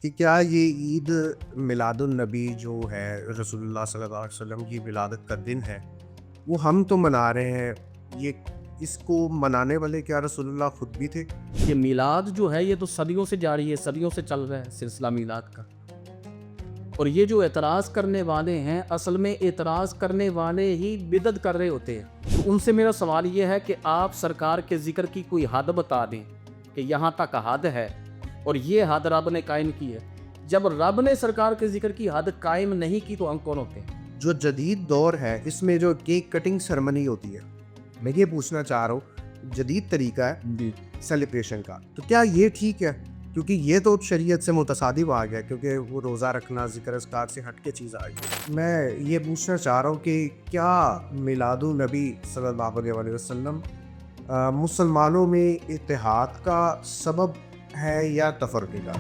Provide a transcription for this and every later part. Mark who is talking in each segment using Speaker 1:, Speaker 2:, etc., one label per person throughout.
Speaker 1: کہ کیا یہ عید میلاد النبی جو ہے رسول اللہ صلی اللہ علیہ وسلم کی ولادت کا دن ہے، وہ ہم تو منا رہے ہیں، یہ اس کو منانے والے کیا رسول اللہ خود بھی تھے؟
Speaker 2: یہ میلاد جو ہے یہ تو صدیوں سے جاری ہے، صدیوں سے چل رہا ہے سلسلہ میلاد کا۔ اور یہ جو اعتراض کرنے والے ہیں اصل میں اعتراض کرنے والے ہی بدعت کر رہے ہوتے ہیں۔ تو ان سے میرا سوال یہ ہے کہ آپ سرکار کے ذکر کی کوئی حد بتا دیں کہ یہاں تک حد ہے اور یہ حد رب نے قائم کی ہے۔ جب رب نے سرکار کے ذکر کی حد قائم نہیں کی تو ہم کون ہوتے ہیں؟
Speaker 1: جو جدید دور ہے اس میں جو کیک کٹنگ سرمنی ہوتی ہے، میں یہ پوچھنا چاہ رہا ہوں، جدید طریقہ ہے
Speaker 2: جی
Speaker 1: سیلیبریشن کا، تو کیا یہ ٹھیک ہے؟ کیونکہ یہ تو شریعت سے متصادم آ گیا، کیونکہ وہ روزہ رکھنا ذکر اذکار سے ہٹ کے چیز آ گئی۔ میں یہ پوچھنا چاہ رہا ہوں کہ کیا میلاد النبی صلی اللہ علیہ وسلم مسلمانوں میں اتحاد کا سبب ہے یا تفرقے کا؟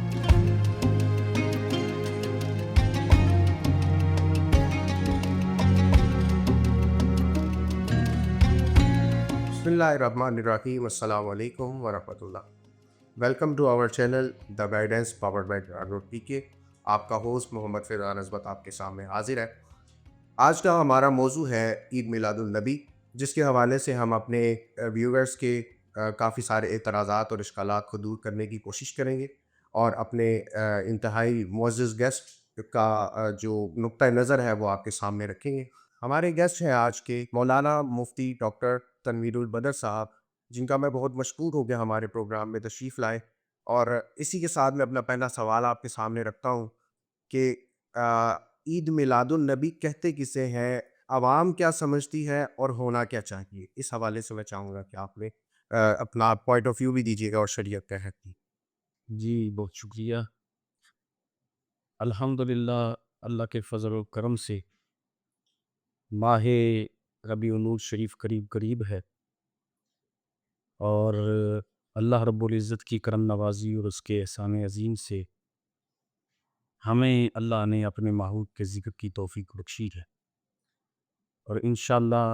Speaker 1: بسم اللہ الرحمن الرحیم، السلام علیکم ورحمۃ اللہ۔ Welcome to our channel the guidance powered by Darood P K. آپ کا ہوسٹ محمد فیضان نسبت آپ کے سامنے حاضر ہے۔ آج کا ہمارا موضوع ہے عید میلاد النبی، جس کے حوالے سے ہم اپنے ویورز کے کافی سارے اعتراضات اور اشکالات کو دور کرنے کی کوشش کریں گے، اور اپنے انتہائی معزز گیسٹ کا جو نقطہ نظر ہے وہ آپ کے سامنے رکھیں گے۔ ہمارے گیسٹ ہیں آج کے مولانا مفتی ڈاکٹر تنویر البدر صاحب، جن کا میں بہت مشکور ہو گیا ہمارے پروگرام میں تشریف لائے، اور اسی کے ساتھ میں اپنا پہلا سوال آپ کے سامنے رکھتا ہوں کہ عید میلاد النبی کہتے کسے ہیں، عوام کیا سمجھتی ہے اور ہونا کیا چاہیے؟ اس حوالے سے میں چاہوں گا کہ آپ نے اپنا پوائنٹ آف ویو بھی دیجیے گا اور شریعت کا ہے۔
Speaker 2: جی بہت شکریہ۔ الحمدللہ، اللہ کے فضل و کرم سے ماہ ربیع النور شریف قریب قریب ہے، اور اللہ رب العزت کی کرم نوازی اور اس کے احسان عظیم سے ہمیں اللہ نے اپنے محبوب کے ذکر کی توفیق بخشی ہے، اور انشاءاللہ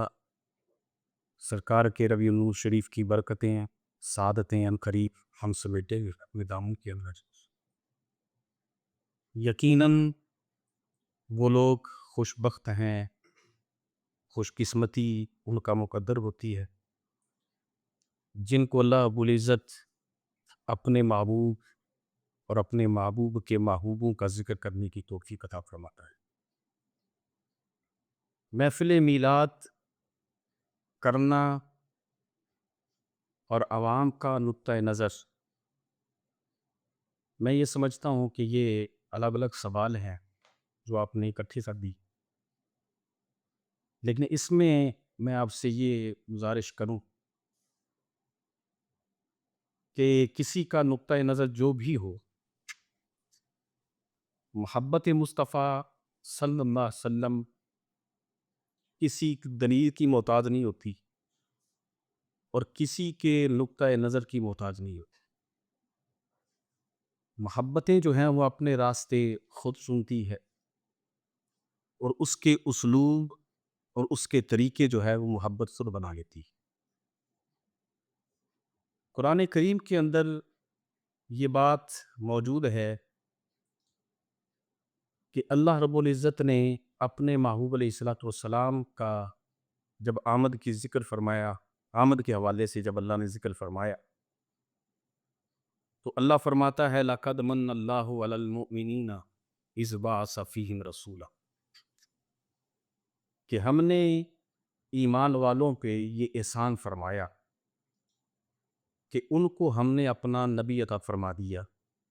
Speaker 2: سرکار کے ربیع النور شریف کی برکتیں سعادتیں ان قریب ہم سمیٹے ہوئے اپنے دامن کے اندر۔ یقیناً وہ لوگ خوش بخت ہیں، خوش قسمتی ان کا مقدر ہوتی ہے جن کو اللہ رب العزت اپنے محبوب اور اپنے محبوب کے محبوبوں کا ذکر کرنے کی توفیق عطا فرماتا ہے۔ محفل میلاد کرنا اور عوام کا نقطہ نظر، میں یہ سمجھتا ہوں کہ یہ الگ الگ سوال ہیں جو آپ نے اکٹھے کر دی، لیکن اس میں آپ سے یہ گزارش کروں کہ کسی کا نقطہ نظر جو بھی ہو، محبت مصطفیٰ صلی اللہ علیہ وسلم کسی دلیل کی محتاج نہیں ہوتی اور کسی کے نقطہ نظر کی محتاج نہیں ہوتی۔ محبتیں جو ہیں وہ اپنے راستے خود سنتی ہے، اور اس کے اسلوب اور اس کے طریقے جو ہے وہ محبت خود بنا لیتی ہے۔ قرآن کریم کے اندر یہ بات موجود ہے کہ اللہ رب العزت نے اپنے محبوب علیہ الصلوۃ والسلام کا جب آمد کی ذکر فرمایا، آمد کے حوالے سے جب اللہ نے ذکر فرمایا تو اللہ فرماتا ہے لَقَدْ مَنَّ اللَّهُ عَلَى الْمُؤْمِنِينَ إِذْ بَعَثَ فِيهِمْ رَسُولًا، کہ ہم نے ایمان والوں پہ یہ احسان فرمایا کہ ان کو ہم نے اپنا نبی عطا فرما دیا،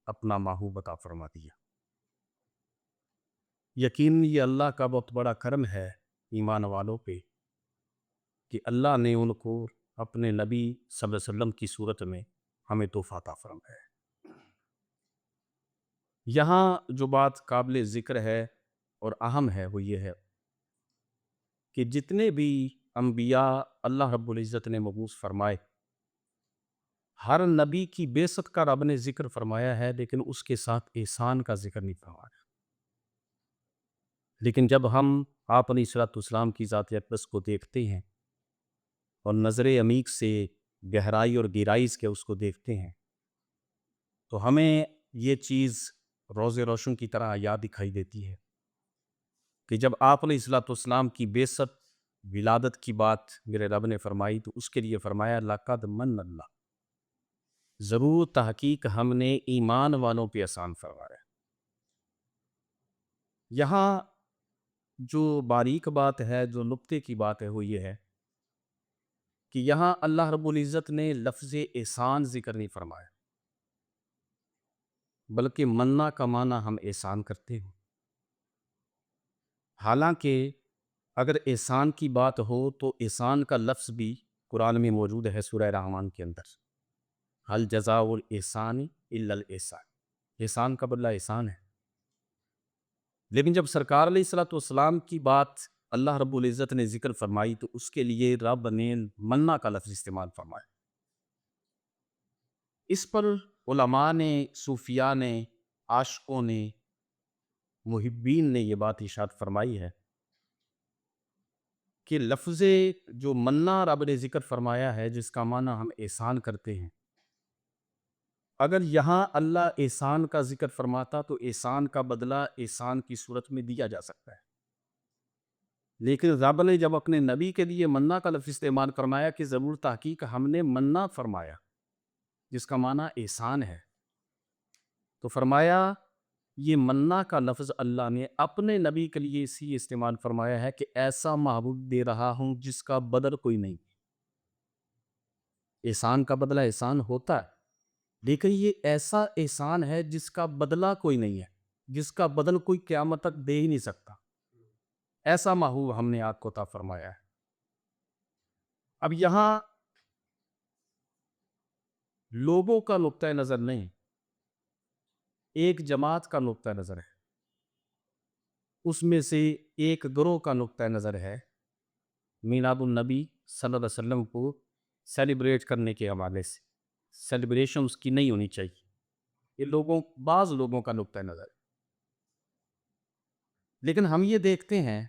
Speaker 2: اپنا محبوب عطا فرما دیا۔ یقیناً یہ اللہ کا بہت بڑا کرم ہے ایمان والوں پہ کہ اللہ نے ان کو اپنے نبی صلی اللہ علیہ وسلم کی صورت میں ہمیں تحفہ عطا فرمایا ہے۔ یہاں جو بات قابل ذکر ہے اور اہم ہے وہ یہ ہے کہ جتنے بھی انبیاء اللہ رب العزت نے مبعوث فرمائے، ہر نبی کی بعثت کا رب نے ذکر فرمایا ہے، لیکن اس کے ساتھ احسان کا ذکر نہیں فرمایا۔ لیکن جب ہم آپ علیہ الصلوۃ والسلام کی ذات اقدس کو دیکھتے ہیں اور نظر عمیق سے گہرائی اور گہرائی کے اس کو دیکھتے ہیں تو ہمیں یہ چیز روز روشن کی طرح یاد دکھائی دیتی ہے کہ جب آپ علیہ الصلوۃ والسلام کی بعثت ولادت کی بات میرے رب نے فرمائی تو اس کے لیے فرمایا لقد من اللہ، ضرور تحقیق ہم نے ایمان والوں پہ احسان فرمایا۔ یہاں جو باریک بات ہے، جو نقطے کی بات ہے، وہ یہ ہے کہ یہاں اللہ رب العزت نے لفظ احسان ذکر نہیں فرمایا، بلکہ مننا کا معنی ہم احسان کرتے ہیں۔ حالانکہ اگر احسان کی بات ہو تو احسان کا لفظ بھی قرآن میں موجود ہے، سورہ رحمان کے اندر، حل جزاء الاحسان الا الاحسان، احسان کا بدلہ احسان ہے۔ لیکن جب سرکار علیہ الصلوۃ والسلام کی بات اللہ رب العزت نے ذکر فرمائی تو اس کے لیے رب نے مننا کا لفظ استعمال فرمایا۔ اس پر علماء نے، صوفیاء نے، عاشقوں نے، محبین نے یہ بات ارشاد فرمائی ہے کہ لفظ جو مننا رب نے ذکر فرمایا ہے، جس کا معنی ہم احسان کرتے ہیں، اگر یہاں اللہ احسان کا ذکر فرماتا تو احسان کا بدلہ احسان کی صورت میں دیا جا سکتا ہے، لیکن رب نے جب اپنے نبی کے لیے مننا کا لفظ استعمال فرمایا کہ ضرور تحقیق ہم نے مننا فرمایا، جس کا معنی احسان ہے، تو فرمایا یہ مننا کا لفظ اللہ نے اپنے نبی کے لیے اسی استعمال فرمایا ہے کہ ایسا محبوب دے رہا ہوں جس کا بدل کوئی نہیں۔ احسان کا بدلہ احسان ہوتا ہے، لیکن یہ ایسا احسان ہے جس کا بدلہ کوئی نہیں ہے، جس کا بدل کوئی قیامت تک دے ہی نہیں سکتا۔ ایسا محبوب ہم نے آپ کو عطا فرمایا ہے۔ اب یہاں لوگوں کا نقطہ نظر نہیں، ایک جماعت کا نقطہ نظر ہے، اس میں سے ایک گروہ کا نقطہ نظر ہے میلاد النبی صلی اللہ علیہ وسلم کو سیلیبریٹ کرنے کے حوالے سے۔ سیلیبریشن اس کی نہیں ہونی چاہیے، یہ بعض لوگوں کا نقطہ نظر ہے۔ لیکن ہم یہ دیکھتے ہیں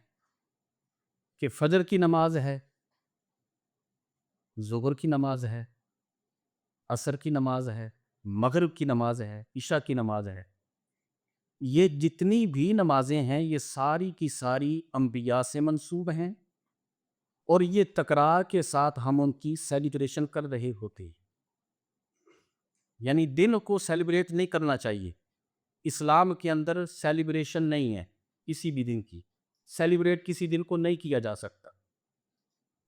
Speaker 2: کہ فجر کی نماز ہے، ظہر کی نماز ہے، عصر کی نماز ہے، مغرب کی نماز ہے، عشاء کی نماز ہے، یہ جتنی بھی نمازیں ہیں یہ ساری کی ساری انبیاء سے منسوب ہیں، اور یہ تکرار کے ساتھ ہم ان کی سیلیبریشن کر رہے ہوتے ہیں۔ یعنی دن کو سیلیبریٹ نہیں کرنا چاہیے، اسلام کے اندر سیلیبریشن نہیں ہے، کسی بھی دن کی سیلیبریٹ کسی دن کو نہیں کیا جا سکتا۔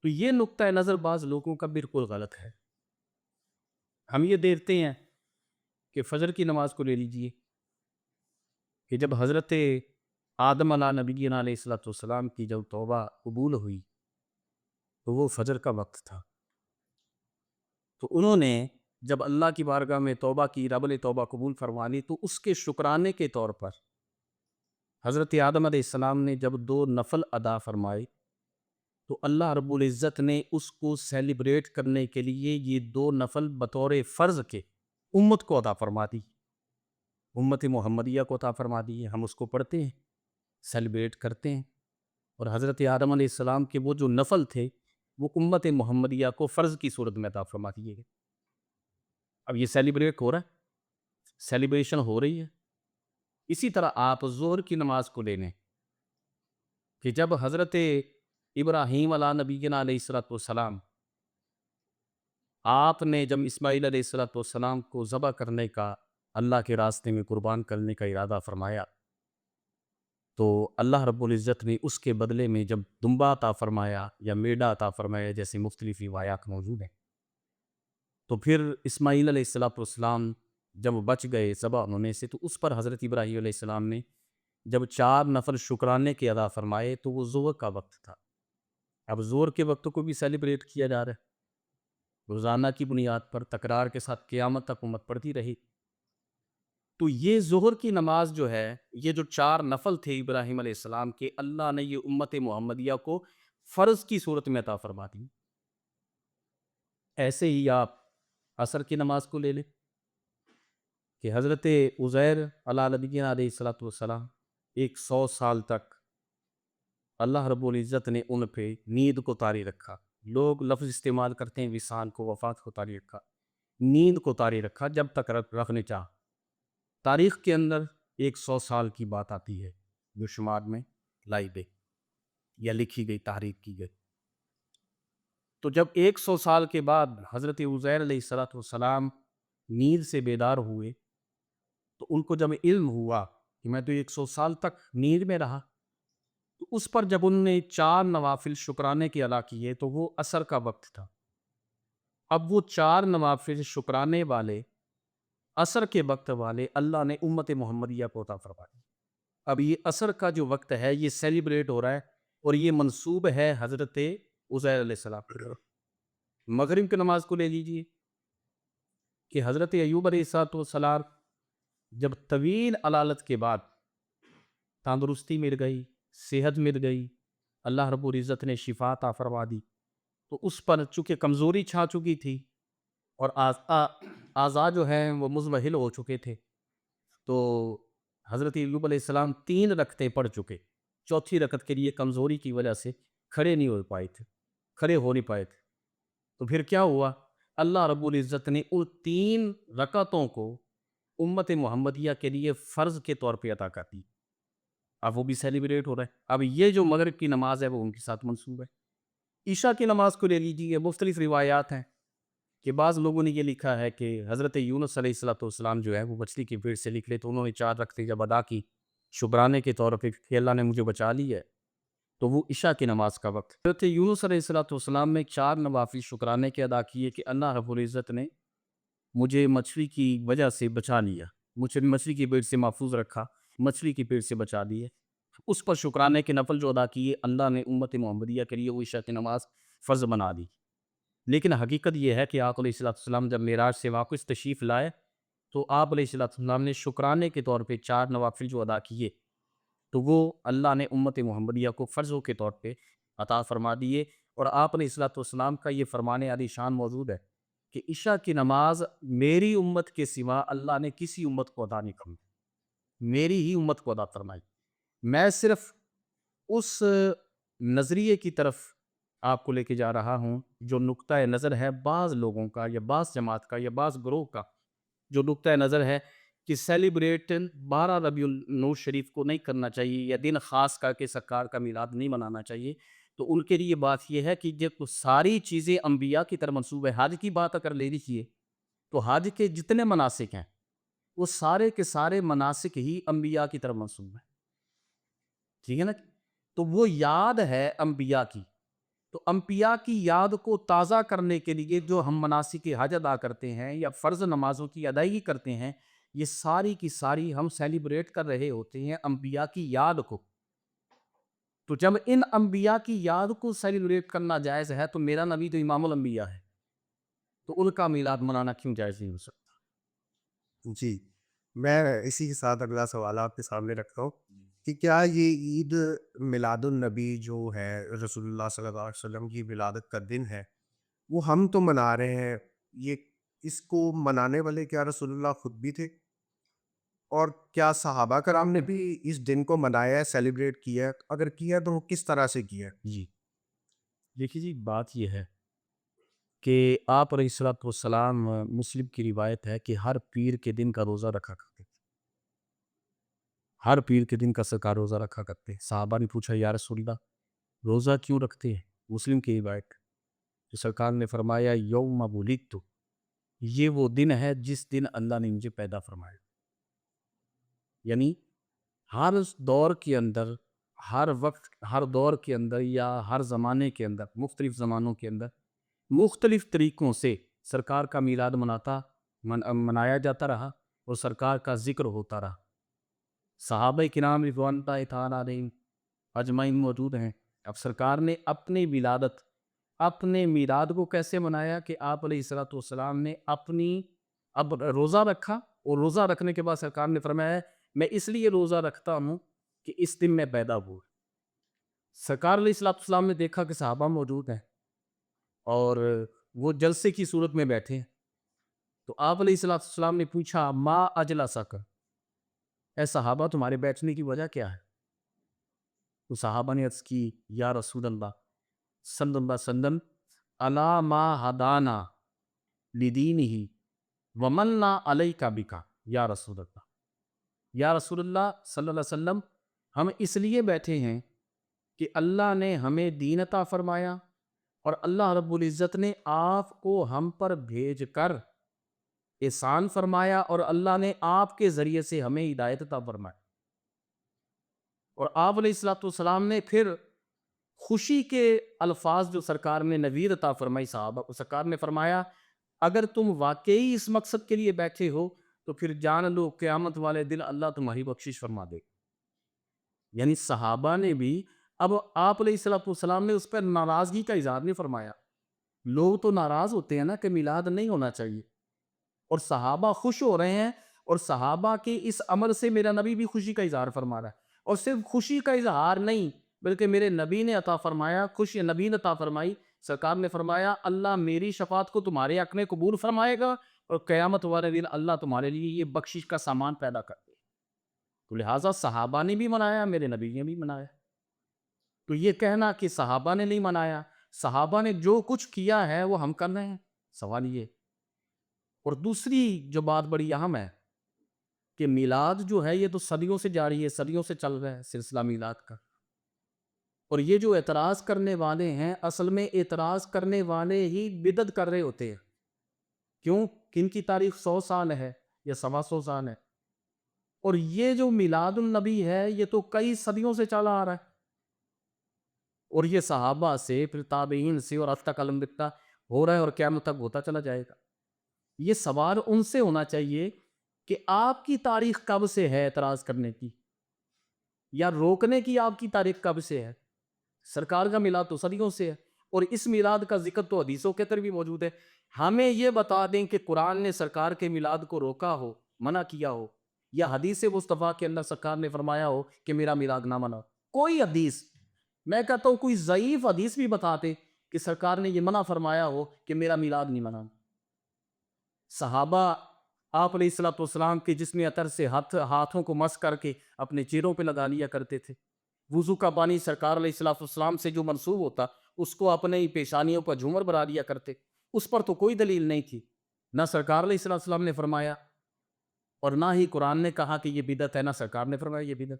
Speaker 2: تو یہ نقطہ نظر بعض لوگوں کا بالکل غلط ہے۔ ہم یہ دیکھتے ہیں کہ فجر کی نماز کو لے لیجئے کہ جب حضرت آدم علیہ نبینا علیہ الصلوۃ والسلام کی جب توبہ قبول ہوئی تو وہ فجر کا وقت تھا، تو انہوں نے جب اللہ کی بارگاہ میں توبہ کی، رب نے توبہ قبول فرما لی، تو اس کے شکرانے کے طور پر حضرت آدم علیہ السلام نے جب 2 نفل ادا فرمائے تو اللہ رب العزت نے اس کو سیلیبریٹ کرنے کے لیے یہ 2 نفل بطور فرض کے امت کو عطا فرما دی، امت محمدیہ کو عطا فرما دی۔ ہم اس کو پڑھتے ہیں، سیلیبریٹ کرتے ہیں، اور حضرت آدم علیہ السلام کے وہ جو نفل تھے وہ امت محمدیہ کو فرض کی صورت میں عطا فرما دیے گئے۔ اب یہ سیلیبریٹ ہو رہا ہے، سیلیبریشن ہو رہی ہے۔ اسی طرح آپ ظہر کی نماز کو لے لیں کہ جب حضرت ابراہیم علیہ نبینا علیہ الصلوۃ والسلام، آپ نے جب اسماعیل علیہ الصلوۃ والسلام کو ذبح کرنے کا، اللہ کے راستے میں قربان کرنے کا ارادہ فرمایا تو اللہ رب العزت نے اس کے بدلے میں جب دمبا عطا فرمایا یا میڈا عطا فرمایا، جیسے مختلف روایات موجود ہیں، تو پھر اسماعیل علیہ الصلوۃ والسلام جب بچ گئے ذبح ہونے سے، تو اس پر حضرت ابراہیم علیہ السلام نے جب 4 نفل شکرانے کے ادا فرمائے تو وہ ظہر کا وقت تھا۔ اب ظہر کے وقت کو بھی سیلیبریٹ کیا جا رہا ہے، روزانہ کی بنیاد پر تکرار کے ساتھ قیامت تک امت پڑھتی رہی۔ تو یہ ظہر کی نماز جو ہے، یہ جو 4 نفل تھے ابراہیم علیہ السلام کے، اللہ نے یہ امت محمدیہ کو فرض کی صورت میں عطا فرما دی۔ ایسے ہی آپ عصر کی نماز کو لے لیں کہ حضرت عزیر علیہ نبینا علیہ الصلوۃ والسلام 100 سال تک اللہ رب العزت نے ان پہ نیند کو طاری رکھا۔ لوگ لفظ استعمال کرتے ہیں وصال کو، وفات کو طاری رکھا، نیند کو طاری رکھا جب تک رکھنے چاہ۔ تاریخ کے اندر 100 سال کی بات آتی ہے جو شمار میں لائی گئی یا لکھی گئی، تحریر کی گئی. تو جب 100 سال کے بعد حضرت عزیر علیہ السلام نیند سے بیدار ہوئے تو ان کو جب علم ہوا کہ میں تو 100 سال تک نیند میں رہا، تو اس پر جب ان نے 4 نوافل شکرانے کے ادا کیے تو وہ عصر کا وقت تھا. اب وہ 4 نوافل شکرانے والے عصر کے وقت والے اللہ نے امت محمدیہ کو عطا فرمائے. اب یہ عصر کا جو وقت ہے یہ سیلیبریٹ ہو رہا ہے اور یہ منسوب ہے حضرت عزیر علیہ السلام. مغرب کی نماز کو لے لیجیے کہ حضرت ایوب علیہ السلام جب طویل علالت کے بعد تندرستی مل گئی، صحت مل گئی، اللہ رب العزت نے شفا عطا فرما دی، تو اس پر چونکہ کمزوری چھا چکی تھی اور اعضاء جو ہیں وہ مزمحل ہو چکے تھے، تو حضرت ایوب علیہ السلام 3 رکعتیں پڑھ چکے. چوتھی رکعت کے لیے کمزوری کی وجہ سے کھڑے نہیں ہو پائے تھے، کھڑے ہو نہیں پائے تھے. تو پھر کیا ہوا؟ اللہ رب العزت نے ان 3 رکعتوں کو امت محمدیہ کے لیے فرض کے طور پہ عطا کر دی. اب وہ بھی سیلیبریٹ ہو رہا ہے. اب یہ جو مغرب کی نماز ہے وہ ان کے ساتھ منسوب ہے. عشاء کی نماز کو لے لیجیے، مختلف روایات ہیں کہ بعض لوگوں نے یہ لکھا ہے کہ حضرت یونس علیہ السلام جو ہے وہ مچھلی کی پیٹ سے نکلے تو انہوں نے 4 رکعتیں جب ادا کی شکرانے کے طور پہ کہ اللہ نے مجھے بچا لی ہے، تو وہ عشاء کی نماز کا وقت. حضرت یونس علیہ السلام نے 4 نوافل شکرانے کے ادا کیے کہ اللہ رب العزت نے مجھے مچھلی کی وجہ سے بچا لیا، مجھے مچھلی کی پیٹ سے محفوظ رکھا، مچھلی کی پیٹ سے بچا دیے. اس پر شکرانے کے نفل جو ادا کیے اللہ نے امت محمدیہ کے لیے وہ عشاء کی نماز فرض بنا دی. لیکن حقیقت یہ ہے کہ آپ علیہ السلام جب معراج سے واپس تشریف لائے تو آپ علیہ السلام نے شکرانے کے طور پہ 4 نوافل جو ادا کیے تو وہ اللہ نے امت محمدیہ کو فرضوں کے طور پہ عطا فرما دیے. اور آپ علیہ السلام کا یہ فرمان عالی شان موجود ہے کہ عشاء کی نماز میری امت کے سوا اللہ نے کسی امت کو ادا نہیں کرنی، میری ہی امت کو ادا فرمائی. میں صرف اس نظریے کی طرف آپ کو لے کے جا رہا ہوں جو نقطۂ نظر ہے بعض لوگوں کا یا بعض جماعت کا یا بعض گروہ کا، جو نقطۂ نظر ہے کہ سیلیبریٹ 12 ربیع النور شریف کو نہیں کرنا چاہیے یا دن خاص کر کے سرکار کا میلاد نہیں منانا چاہیے. تو ان کے لیے بات یہ ہے کہ جب ساری چیزیں انبیاء کی طرف منسوب ہے. حج کی بات اگر لے لیجیے تو حج کے جتنے مناسک ہیں وہ سارے کے سارے مناسک ہی انبیاء کی طرف منسوب ہیں، ٹھیک ہے نا؟ تو وہ یاد ہے انبیاء کی، تو انبیاء کی یاد کو تازہ کرنے کے لیے جو ہم مناسک حج ادا کرتے ہیں یا فرض نمازوں کی ادائیگی کرتے ہیں، یہ ساری کی ساری ہم سیلیبریٹ کر رہے ہوتے ہیں انبیاء کی یاد کو. تو جب ان انبیاء کی یاد کو سیلیبریٹ کرنا جائز ہے تو میرا نبی تو امام الانبیاء ہے، تو ان کا میلاد منانا کیوں جائز نہیں ہو سکتا؟
Speaker 1: جی، میں اسی کے ساتھ اگلا سوال آپ کے سامنے رکھتا ہوں کہ کیا یہ عید میلاد النبی جو ہے رسول اللہ صلی اللہ علیہ وسلم کی ولادت کا دن ہے وہ ہم تو منا رہے ہیں، یہ اس کو منانے والے کیا رسول اللہ خود بھی تھے؟ اور کیا صحابہ کرام نے بھی اس دن کو منایا ہے، سیلیبریٹ کیا ہے؟ اگر کیا تو وہ کس طرح سے کیا ہے؟
Speaker 2: جی دیکھیے جی، بات یہ ہے کہ آپ علیہ السلام مسلم کی روایت ہے کہ ہر پیر کے دن کا روزہ رکھا کرتے تھے، ہر پیر کے دن کا سرکار روزہ رکھا کرتے. صحابہ نے پوچھا یا رسول اللہ روزہ کیوں رکھتے ہیں؟ مسلم کی روایت تو سرکار نے فرمایا یوم ولدت، یہ وہ دن ہے جس دن اللہ نے مجھے پیدا فرمایا. یعنی ہر دور کے اندر، ہر وقت، ہر دور کے اندر یا ہر زمانے کے اندر، مختلف زمانوں کے اندر مختلف طریقوں سے سرکار کا میلاد منایا جاتا رہا اور سرکار کا ذکر ہوتا رہا. صحابہ کرام رضوان اللہ تعالیٰ علیہم اجمعین موجود ہیں. اب سرکار نے اپنی ولادت، اپنے میلاد کو کیسے منایا کہ آپ علیہ السلام نے اب روزہ رکھا اور روزہ رکھنے کے بعد سرکار نے فرمایا میں اس لیے روزہ رکھتا ہوں کہ اس دن میں پیدا ہوا. سرکار علیہ السلام نے دیکھا کہ صحابہ موجود ہیں اور وہ جلسے کی صورت میں بیٹھے ہیں، تو آپ علیہ السلام نے پوچھا ما اجلسک، اے صحابہ تمہارے بیٹھنے کی وجہ کیا ہے؟ تو صحابہ نے عرض کی یا رسول اللہ صلی اللہ علیہ وسلم الا ما ہدانا لدینہ ومنا علیک بک، یا رسول اللہ یا رسول اللہ صلی اللہ علیہ وسلم، ہم اس لیے بیٹھے ہیں کہ اللہ نے ہمیں دین عطا فرمایا اور اللہ رب العزت نے آپ کو ہم پر بھیج کر احسان فرمایا، اور اللہ نے آپ کے ذریعے سے ہمیں ہدایت عطا فرمائی۔ اور آپ علیہ الصلوۃ والسلام نے پھر خوشی کے الفاظ جو سرکار نے نوید عطا فرمائی صحابہ کو، سرکار نے فرمایا اگر تم واقعی اس مقصد کے لیے بیٹھے ہو تو پھر جان لو قیامت والے دن اللہ تمہاری بخشش فرما دے گا۔ یعنی صحابہ نے بھی، اب آپ علیہ الصلوۃ والسلام نے اس پر ناراضگی کا اظہار نہیں فرمایا۔ لوگ تو ناراض ہوتے ہیں نا کہ میلاد نہیں ہونا چاہیے، اور صحابہ خوش ہو رہے ہیں، اور صحابہ کے اس عمل سے میرا نبی بھی خوشی کا اظہار فرما رہا ہے۔ اور صرف خوشی کا اظہار نہیں، بلکہ میرے نبی نے عطا فرمایا، خوشی نبی نے عطا فرمائی، سرکار نے فرمایا اللہ میری شفاعت کو تمہارے حق میں قبول فرمائے گا، اور قیامت والے دن اللہ تمہارے لیے یہ بخشش کا سامان پیدا کر دے۔ تو لہٰذا صحابہ نے بھی منایا، میرے نبی نے بھی منایا۔ تو یہ کہنا کہ صحابہ نے نہیں منایا، صحابہ نے جو کچھ کیا ہے وہ ہم کر رہے ہیں، سوال یہ۔ اور دوسری جو بات بڑی اہم ہے کہ میلاد جو ہے یہ تو صدیوں سے جاری ہے، صدیوں سے چل رہا ہے سلسلہ میلاد کا۔ اور یہ جو اعتراض کرنے والے ہیں، اصل میں اعتراض کرنے والے ہی بدعت کر رہے ہوتے ہیں۔ کیوں؟ کن کی تاریخ 100 سال ہے یا 125 سال ہے، اور یہ جو میلاد النبی ہے یہ تو کئی صدیوں سے چلا آ رہا ہے، اور یہ صحابہ سے، پھر تابعین سے، اور اب تک الحمدللہ ہو رہا ہے، اور قیامت تک ہوتا چلا جائے گا۔ یہ سوال ان سے ہونا چاہیے کہ آپ کی تاریخ کب سے ہے اعتراض کرنے کی، یا روکنے کی آپ کی تاریخ کب سے ہے؟ سرکار کا میلاد تو صدیوں سے ہے، اور اس میلاد کا ذکر تو حدیثوں کے اندر بھی موجود ہے۔ ہمیں یہ بتا دیں کہ قرآن نے سرکار کے میلاد کو روکا ہو، منع کیا ہو، یا حدیث مصطفیٰ کے اندر سرکار نے فرمایا ہو کہ میرا میلاد نہ مناؤ۔ کوئی حدیث، میں کہتا ہوں کوئی ضعیف حدیث بھی بتاتے کہ سرکار نے یہ منع فرمایا ہو کہ میرا میلاد نہیں منانا۔ صحابہ آپ علیہ الصلوۃ والسلام کے جسم عطر سے ہاتھوں کو مس کر کے اپنے چہروں پہ لگا لیا کرتے تھے۔ وضو کا پانی سرکار علیہ الصلوۃ والسلام سے جو منسوب ہوتا اس کو اپنے ہی پیشانیوں پر جھومر بنا لیا کرتے۔ اس پر تو کوئی دلیل نہیں تھی، نہ سرکار علیہ الصلوۃ والسلام نے فرمایا، اور نہ ہی قرآن نے کہا کہ یہ بدعت ہے، نہ سرکار نے فرمایا یہ بدعت۔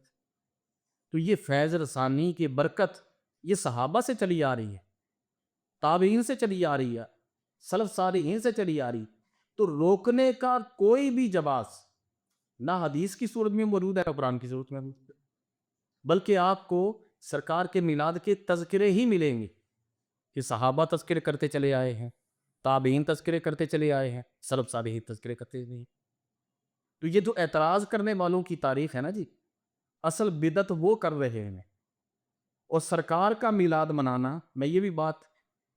Speaker 2: تو یہ فیض رسانی کی برکت یہ صحابہ سے چلی آ رہی ہے، تابعین سے چلی آ رہی ہے، سلف صالحین سے چلی آ رہی ہے۔ تو روکنے کا کوئی بھی جواز نہ حدیث کی صورت میں موجود ہے، نہ قرآن کی صورت میں موجود ہے، بلکہ آپ کو سرکار کے میلاد کے تذکرے ہی ملیں گے کہ صحابہ تذکرے کرتے چلے آئے ہیں، تابعین تذکرے کرتے چلے آئے ہیں، سلف صالحین تذکرے کرتے نہیں۔ تو یہ جو اعتراض کرنے والوں کی تاریخ ہے نا جی، اصل بدعت وہ کر رہے ہیں۔ اور سرکار کا میلاد منانا، میں یہ بھی بات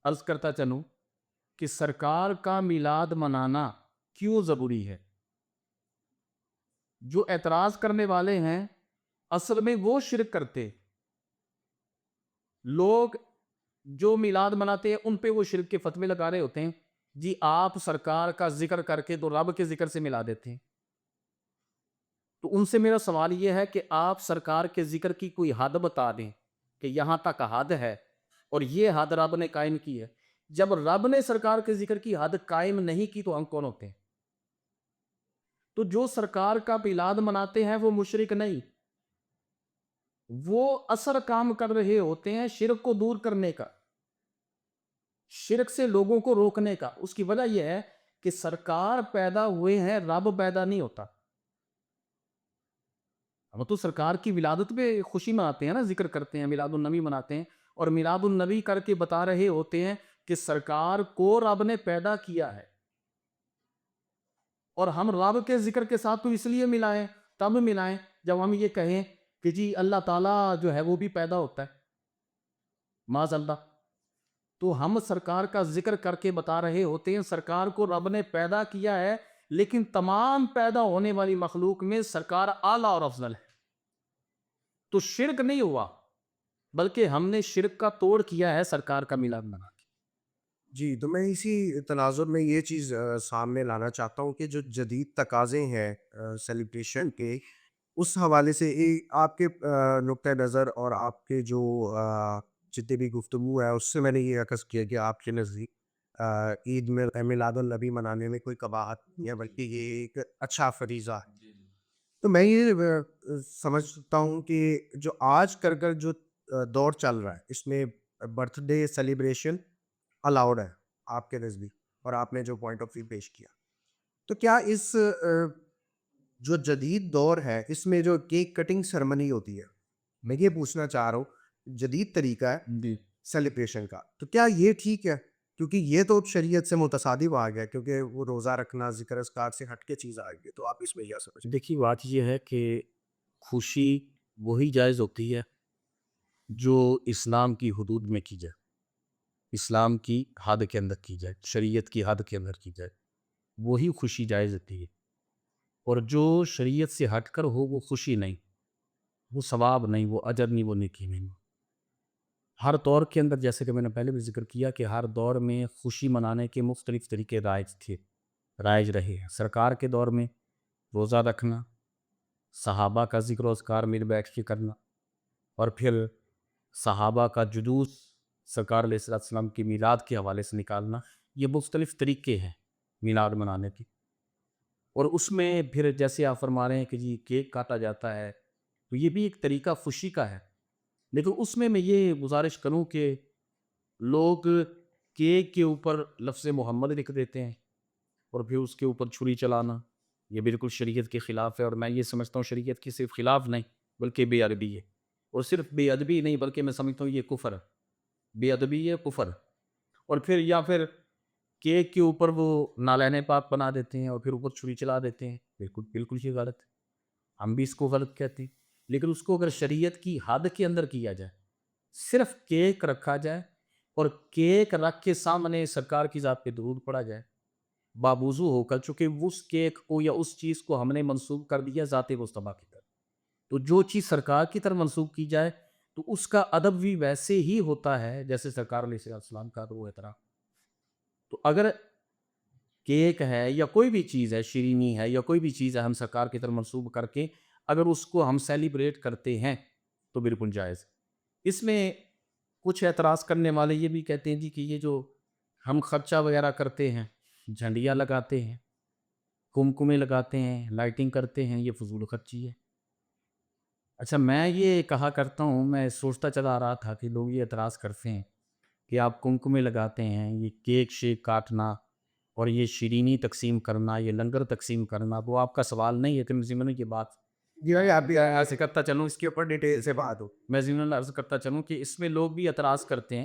Speaker 2: عرض کرتا چلوں کہ سرکار کا میلاد منانا کیوں ضروری ہے۔ جو اعتراض کرنے والے ہیں اصل میں وہ شرک کرتے لوگ، جو میلاد مناتے ہیں ان پہ وہ شرک کے فتوے لگا رہے ہوتے ہیں۔ جی آپ سرکار کا ذکر کر کے تو رب کے ذکر سے ملا دیتے ہیں۔ تو ان سے میرا سوال یہ ہے کہ آپ سرکار کے ذکر کی کوئی حد بتا دیں کہ یہاں تک حد ہے، اور یہ حد رب نے قائم کی ہے۔ جب رب نے سرکار کے ذکر کی حد قائم نہیں کی تو ہم کون ہوتے ہیں؟ تو جو سرکار کا میلاد مناتے ہیں وہ مشرک نہیں، وہ اثر کام کر رہے ہوتے ہیں شرک کو دور کرنے کا، شرک سے لوگوں کو روکنے کا۔ اس کی وجہ یہ ہے کہ سرکار پیدا ہوئے ہیں، رب پیدا نہیں ہوتا۔ ہم تو سرکار کی ولادت پہ خوشی مناتے ہیں نا، ذکر کرتے ہیں، میلاد النبی مناتے ہیں، اور میلاد النبی کر کے بتا رہے ہوتے ہیں کہ سرکار کو رب نے پیدا کیا ہے، اور ہم رب کے ذکر کے ساتھ تو اس لیے ملائیں، تب ملائیں جب ہم یہ کہیں کہ جی اللہ تعالیٰ جو ہے وہ بھی پیدا ہوتا ہے، معاذ اللہ۔ تو ہم سرکار کا ذکر کر کے بتا رہے ہوتے ہیں سرکار کو رب نے پیدا کیا ہے، لیکن تمام پیدا ہونے والی مخلوق میں سرکار اعلیٰ اور افضل ہے۔ تو شرک نہیں ہوا، بلکہ ہم نے شرک کا توڑ کیا ہے سرکار کا میلاد منا کے۔
Speaker 1: جی، تو میں اسی تناظر میں یہ چیز سامنے لانا چاہتا ہوں کہ جو جدید تقاضے ہیں سیلیبریشن کے، اس حوالے سے آپ کے نقطۂ نظر اور آپ کے جو جتنے بھی گفتگو ہے اس سے میں نے یہ عکس کیا کہ آپ کے نزدیک عید میں میلاد النبی منانے میں کوئی قباحت نہیں ہے، بلکہ یہ ایک اچھا فریضہ ہے۔ تو میں یہ سمجھتا ہوں کہ جو آج کر جو دور چل رہا ہے اس میں برتھ ڈے سیلیبریشن الاؤڈ ہے آپ کے نزدیک، اور آپ نے جو پوائنٹ آف ویو پیش کیا، تو کیا اس جو جدید دور ہے اس میں جو کیک کٹنگ سرمنی ہوتی ہے، میں یہ پوچھنا چاہ رہا ہوں، جدید طریقہ ہے
Speaker 2: جی
Speaker 1: سیلیبریشن کا، تو کیا یہ ٹھیک ہے؟ کیونکہ یہ تو شریعت سے متصادم آ گیا، کیونکہ وہ روزہ رکھنا ذکر اذکار سے ہٹ کے چیز آ گئی، تو آپ اس میں کیا سمجھیں؟
Speaker 2: دیکھیے بات یہ ہے کہ خوشی وہی جائز ہوتی ہے جو اسلام کی حدود میں کی جائے، اسلام کی حد کے اندر کی جائے، شریعت کی حد کے اندر کی جائے، وہی خوشی جائز ہوتی ہے۔ اور جو شریعت سے ہٹ کر ہو وہ خوشی نہیں، وہ ثواب نہیں، وہ اجر نہیں، وہ نیکی نہیں۔ ہر دور کے اندر، جیسے کہ میں نے پہلے بھی ذکر کیا، کہ ہر دور میں خوشی منانے کے مختلف طریقے رائج تھے، رائج رہے ہیں۔ سرکار کے دور میں روزہ رکھنا، صحابہ کا ذکر و اذکار مل بیٹھ کے کرنا، اور پھر صحابہ کا جلوس سرکار علیہ السلام کی میلاد کے حوالے سے نکالنا، یہ مختلف طریقے ہیں میلاد منانے کے۔ اور اس میں پھر جیسے آپ فرما رہے ہیں کہ جی کیک کاٹا جاتا ہے، تو یہ بھی ایک طریقہ خوشی کا ہے، لیکن اس میں یہ گزارش کروں کہ لوگ کیک کے اوپر لفظ محمد لکھ دیتے ہیں اور پھر اس کے اوپر چھری چلانا، یہ بالکل شریعت کے خلاف ہے۔ اور میں یہ سمجھتا ہوں شریعت کی صرف خلاف نہیں بلکہ بے ادبی ہے، اور صرف بے ادبی نہیں بلکہ میں سمجھتا ہوں یہ کفر ہے، بے ادبی ہے، کفر۔ اور پھر یا پھر کیک کے اوپر وہ نالین پاک بنا دیتے ہیں اور پھر اوپر چھری چلا دیتے ہیں، بالکل بالکل یہ غلط ہے، ہم بھی اس کو غلط کہتے ہیں۔ لیکن اس کو اگر شریعت کی حد کے اندر کیا جائے، صرف کیک رکھا جائے اور کیک رکھ کے سامنے سرکار کی ذات پہ درود پڑا جائے بابوضو ہو کر، چونکہ اس کیک کو یا اس چیز کو ہم نے منسوب کر دیا ذات مصطفیٰ کی طرف، تو جو چیز سرکار کی طرف منسوب کی جائے تو اس کا ادب بھی ویسے ہی ہوتا ہے جیسے سرکار علیہ السلام کا وہ احترام۔ تو اگر کیک ہے یا کوئی بھی چیز ہے، شیرینی ہے یا کوئی بھی چیز ہے، ہم سرکار کی طرف منسوب کر کے اگر اس کو ہم سیلیبریٹ کرتے ہیں تو بالکل جائز۔ اس میں کچھ اعتراض کرنے والے یہ بھی کہتے ہیں جی کہ یہ جو ہم خرچہ وغیرہ کرتے ہیں، جھنڈیاں لگاتے ہیں، کمکمے لگاتے ہیں، لائٹنگ کرتے ہیں، یہ فضول خرچی ہے۔ اچھا، میں یہ کہا کرتا ہوں، میں سوچتا چلا آ رہا تھا کہ لوگ یہ اعتراض کرتے ہیں کہ آپ کمکمے لگاتے ہیں، یہ کیک شیک کاٹنا اور یہ شیرینی تقسیم کرنا، یہ لنگر تقسیم کرنا، وہ آپ کا سوال نہیں ہے کہ میں ضمن کی بات
Speaker 1: جی بھائی، آپ بھی
Speaker 2: ایسے کرتا چلوں اس کے اوپر
Speaker 1: ڈیٹیل سے بات ہو۔
Speaker 2: میں ضمن عرض کرتا چلوں کہ اس میں لوگ بھی اعتراض کرتے ہیں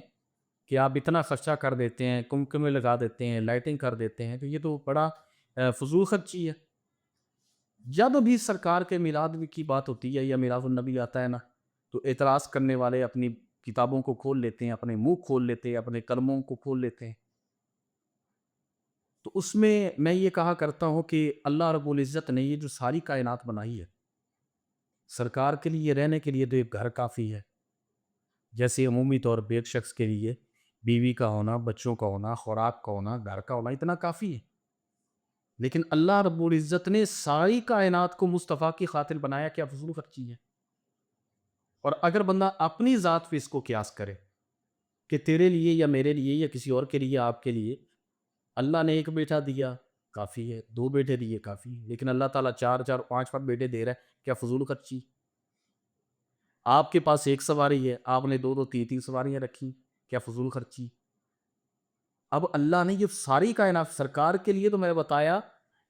Speaker 2: کہ آپ اتنا خرچہ کر دیتے ہیں، کمکمے لگا دیتے ہیں، لائٹنگ کر دیتے ہیں، تو یہ تو بڑا فضول خرچی ہے۔ جب بھی سرکار کے میلاد کی بات ہوتی ہے یا میلاد النبی آتا ہے نا، تو اعتراض کرنے والے اپنی کتابوں کو کھول لیتے ہیں، اپنے منہ کھول لیتے ہیں، اپنے قلموں کو کھول لیتے ہیں۔ تو اس میں یہ کہا کرتا ہوں کہ اللہ رب العزت نے یہ جو ساری کائنات بنائی ہے، سرکار کے لیے رہنے کے لیے تو ایک گھر کافی ہے، جیسے عمومی طور پہ ایک شخص کے لیے بیوی کا ہونا، بچوں کا ہونا، خوراک کا ہونا، گھر کا ہونا اتنا کافی ہے۔ لیکن اللہ رب العزت نے ساری کائنات کو مصطفیٰ کی خاطر بنایا، کیا فضول خرچی ہے؟ اور اگر بندہ اپنی ذات پہ اس کو قیاس کرے کہ تیرے لیے یا میرے لیے یا کسی اور کے لیے، آپ کے لیے اللہ نے ایک بیٹا دیا کافی ہے، 2 بیٹے دیے کافی ہے، لیکن اللہ تعالیٰ 4 5 بیٹے دے رہا ہے، کیا فضول خرچی؟ آپ کے پاس ایک سواری ہے، آپ نے 2 3 سواریاں رکھی، کیا فضول خرچی؟ اب اللہ نے یہ ساری کائنات سرکار کے لیے، تو میں نے بتایا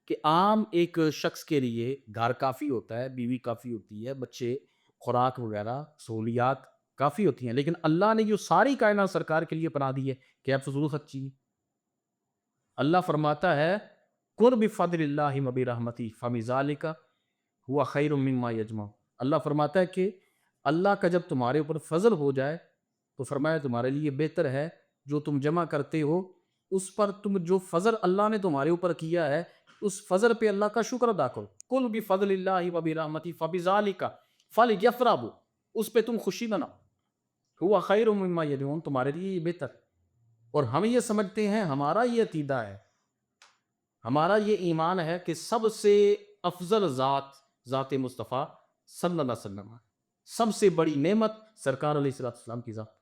Speaker 2: کہ عام ایک شخص کے لیے گھر کافی ہوتا ہے، بیوی کافی ہوتی ہے، بچے، خوراک وغیرہ سہولیات کافی ہوتی ہیں، لیکن اللہ نے جو ساری کائنات سرکار کے لیے بنا دی ہے، کیا فضول خرچی؟ اللہ فرماتا ہے قُلْ بِفَضْلِ اللَّهِ وَبِرَحْمَتِهِ فَبِذَلِكَ هُوَ خَيْرٌ مِّمَّا يَجْمَعُونَ۔ اللہ فرماتا ہے کہ اللہ کا جب تمہارے اوپر فضل ہو جائے تو فرمایا تمہارے لیے بہتر ہے جو تم جمع کرتے ہو، اس پر تم جو فضل اللہ نے تمہارے اوپر کیا ہے اس فضل پہ اللہ کا شکر ادا کرو۔ قُلْ بِفَضْلِ اللَّهِ وَبِرَحْمَتِهِ فَبِذَلِكَ فَلْيَفْرَحُوا، اس پہ تم خوشی مناؤ، هُوَ خَيْرٌ مِّمَّا يَجْمَعُونَ، تمہارے لیے یہ بہتر۔ اور ہم یہ سمجھتے ہیں، ہمارا یہ عقیدہ ہے، ہمارا یہ ایمان ہے کہ سب سے افضل ذات مصطفیٰ صلی اللہ علیہ وسلم ہے، سب سے بڑی نعمت سرکار علیہ السلام کی ذات۔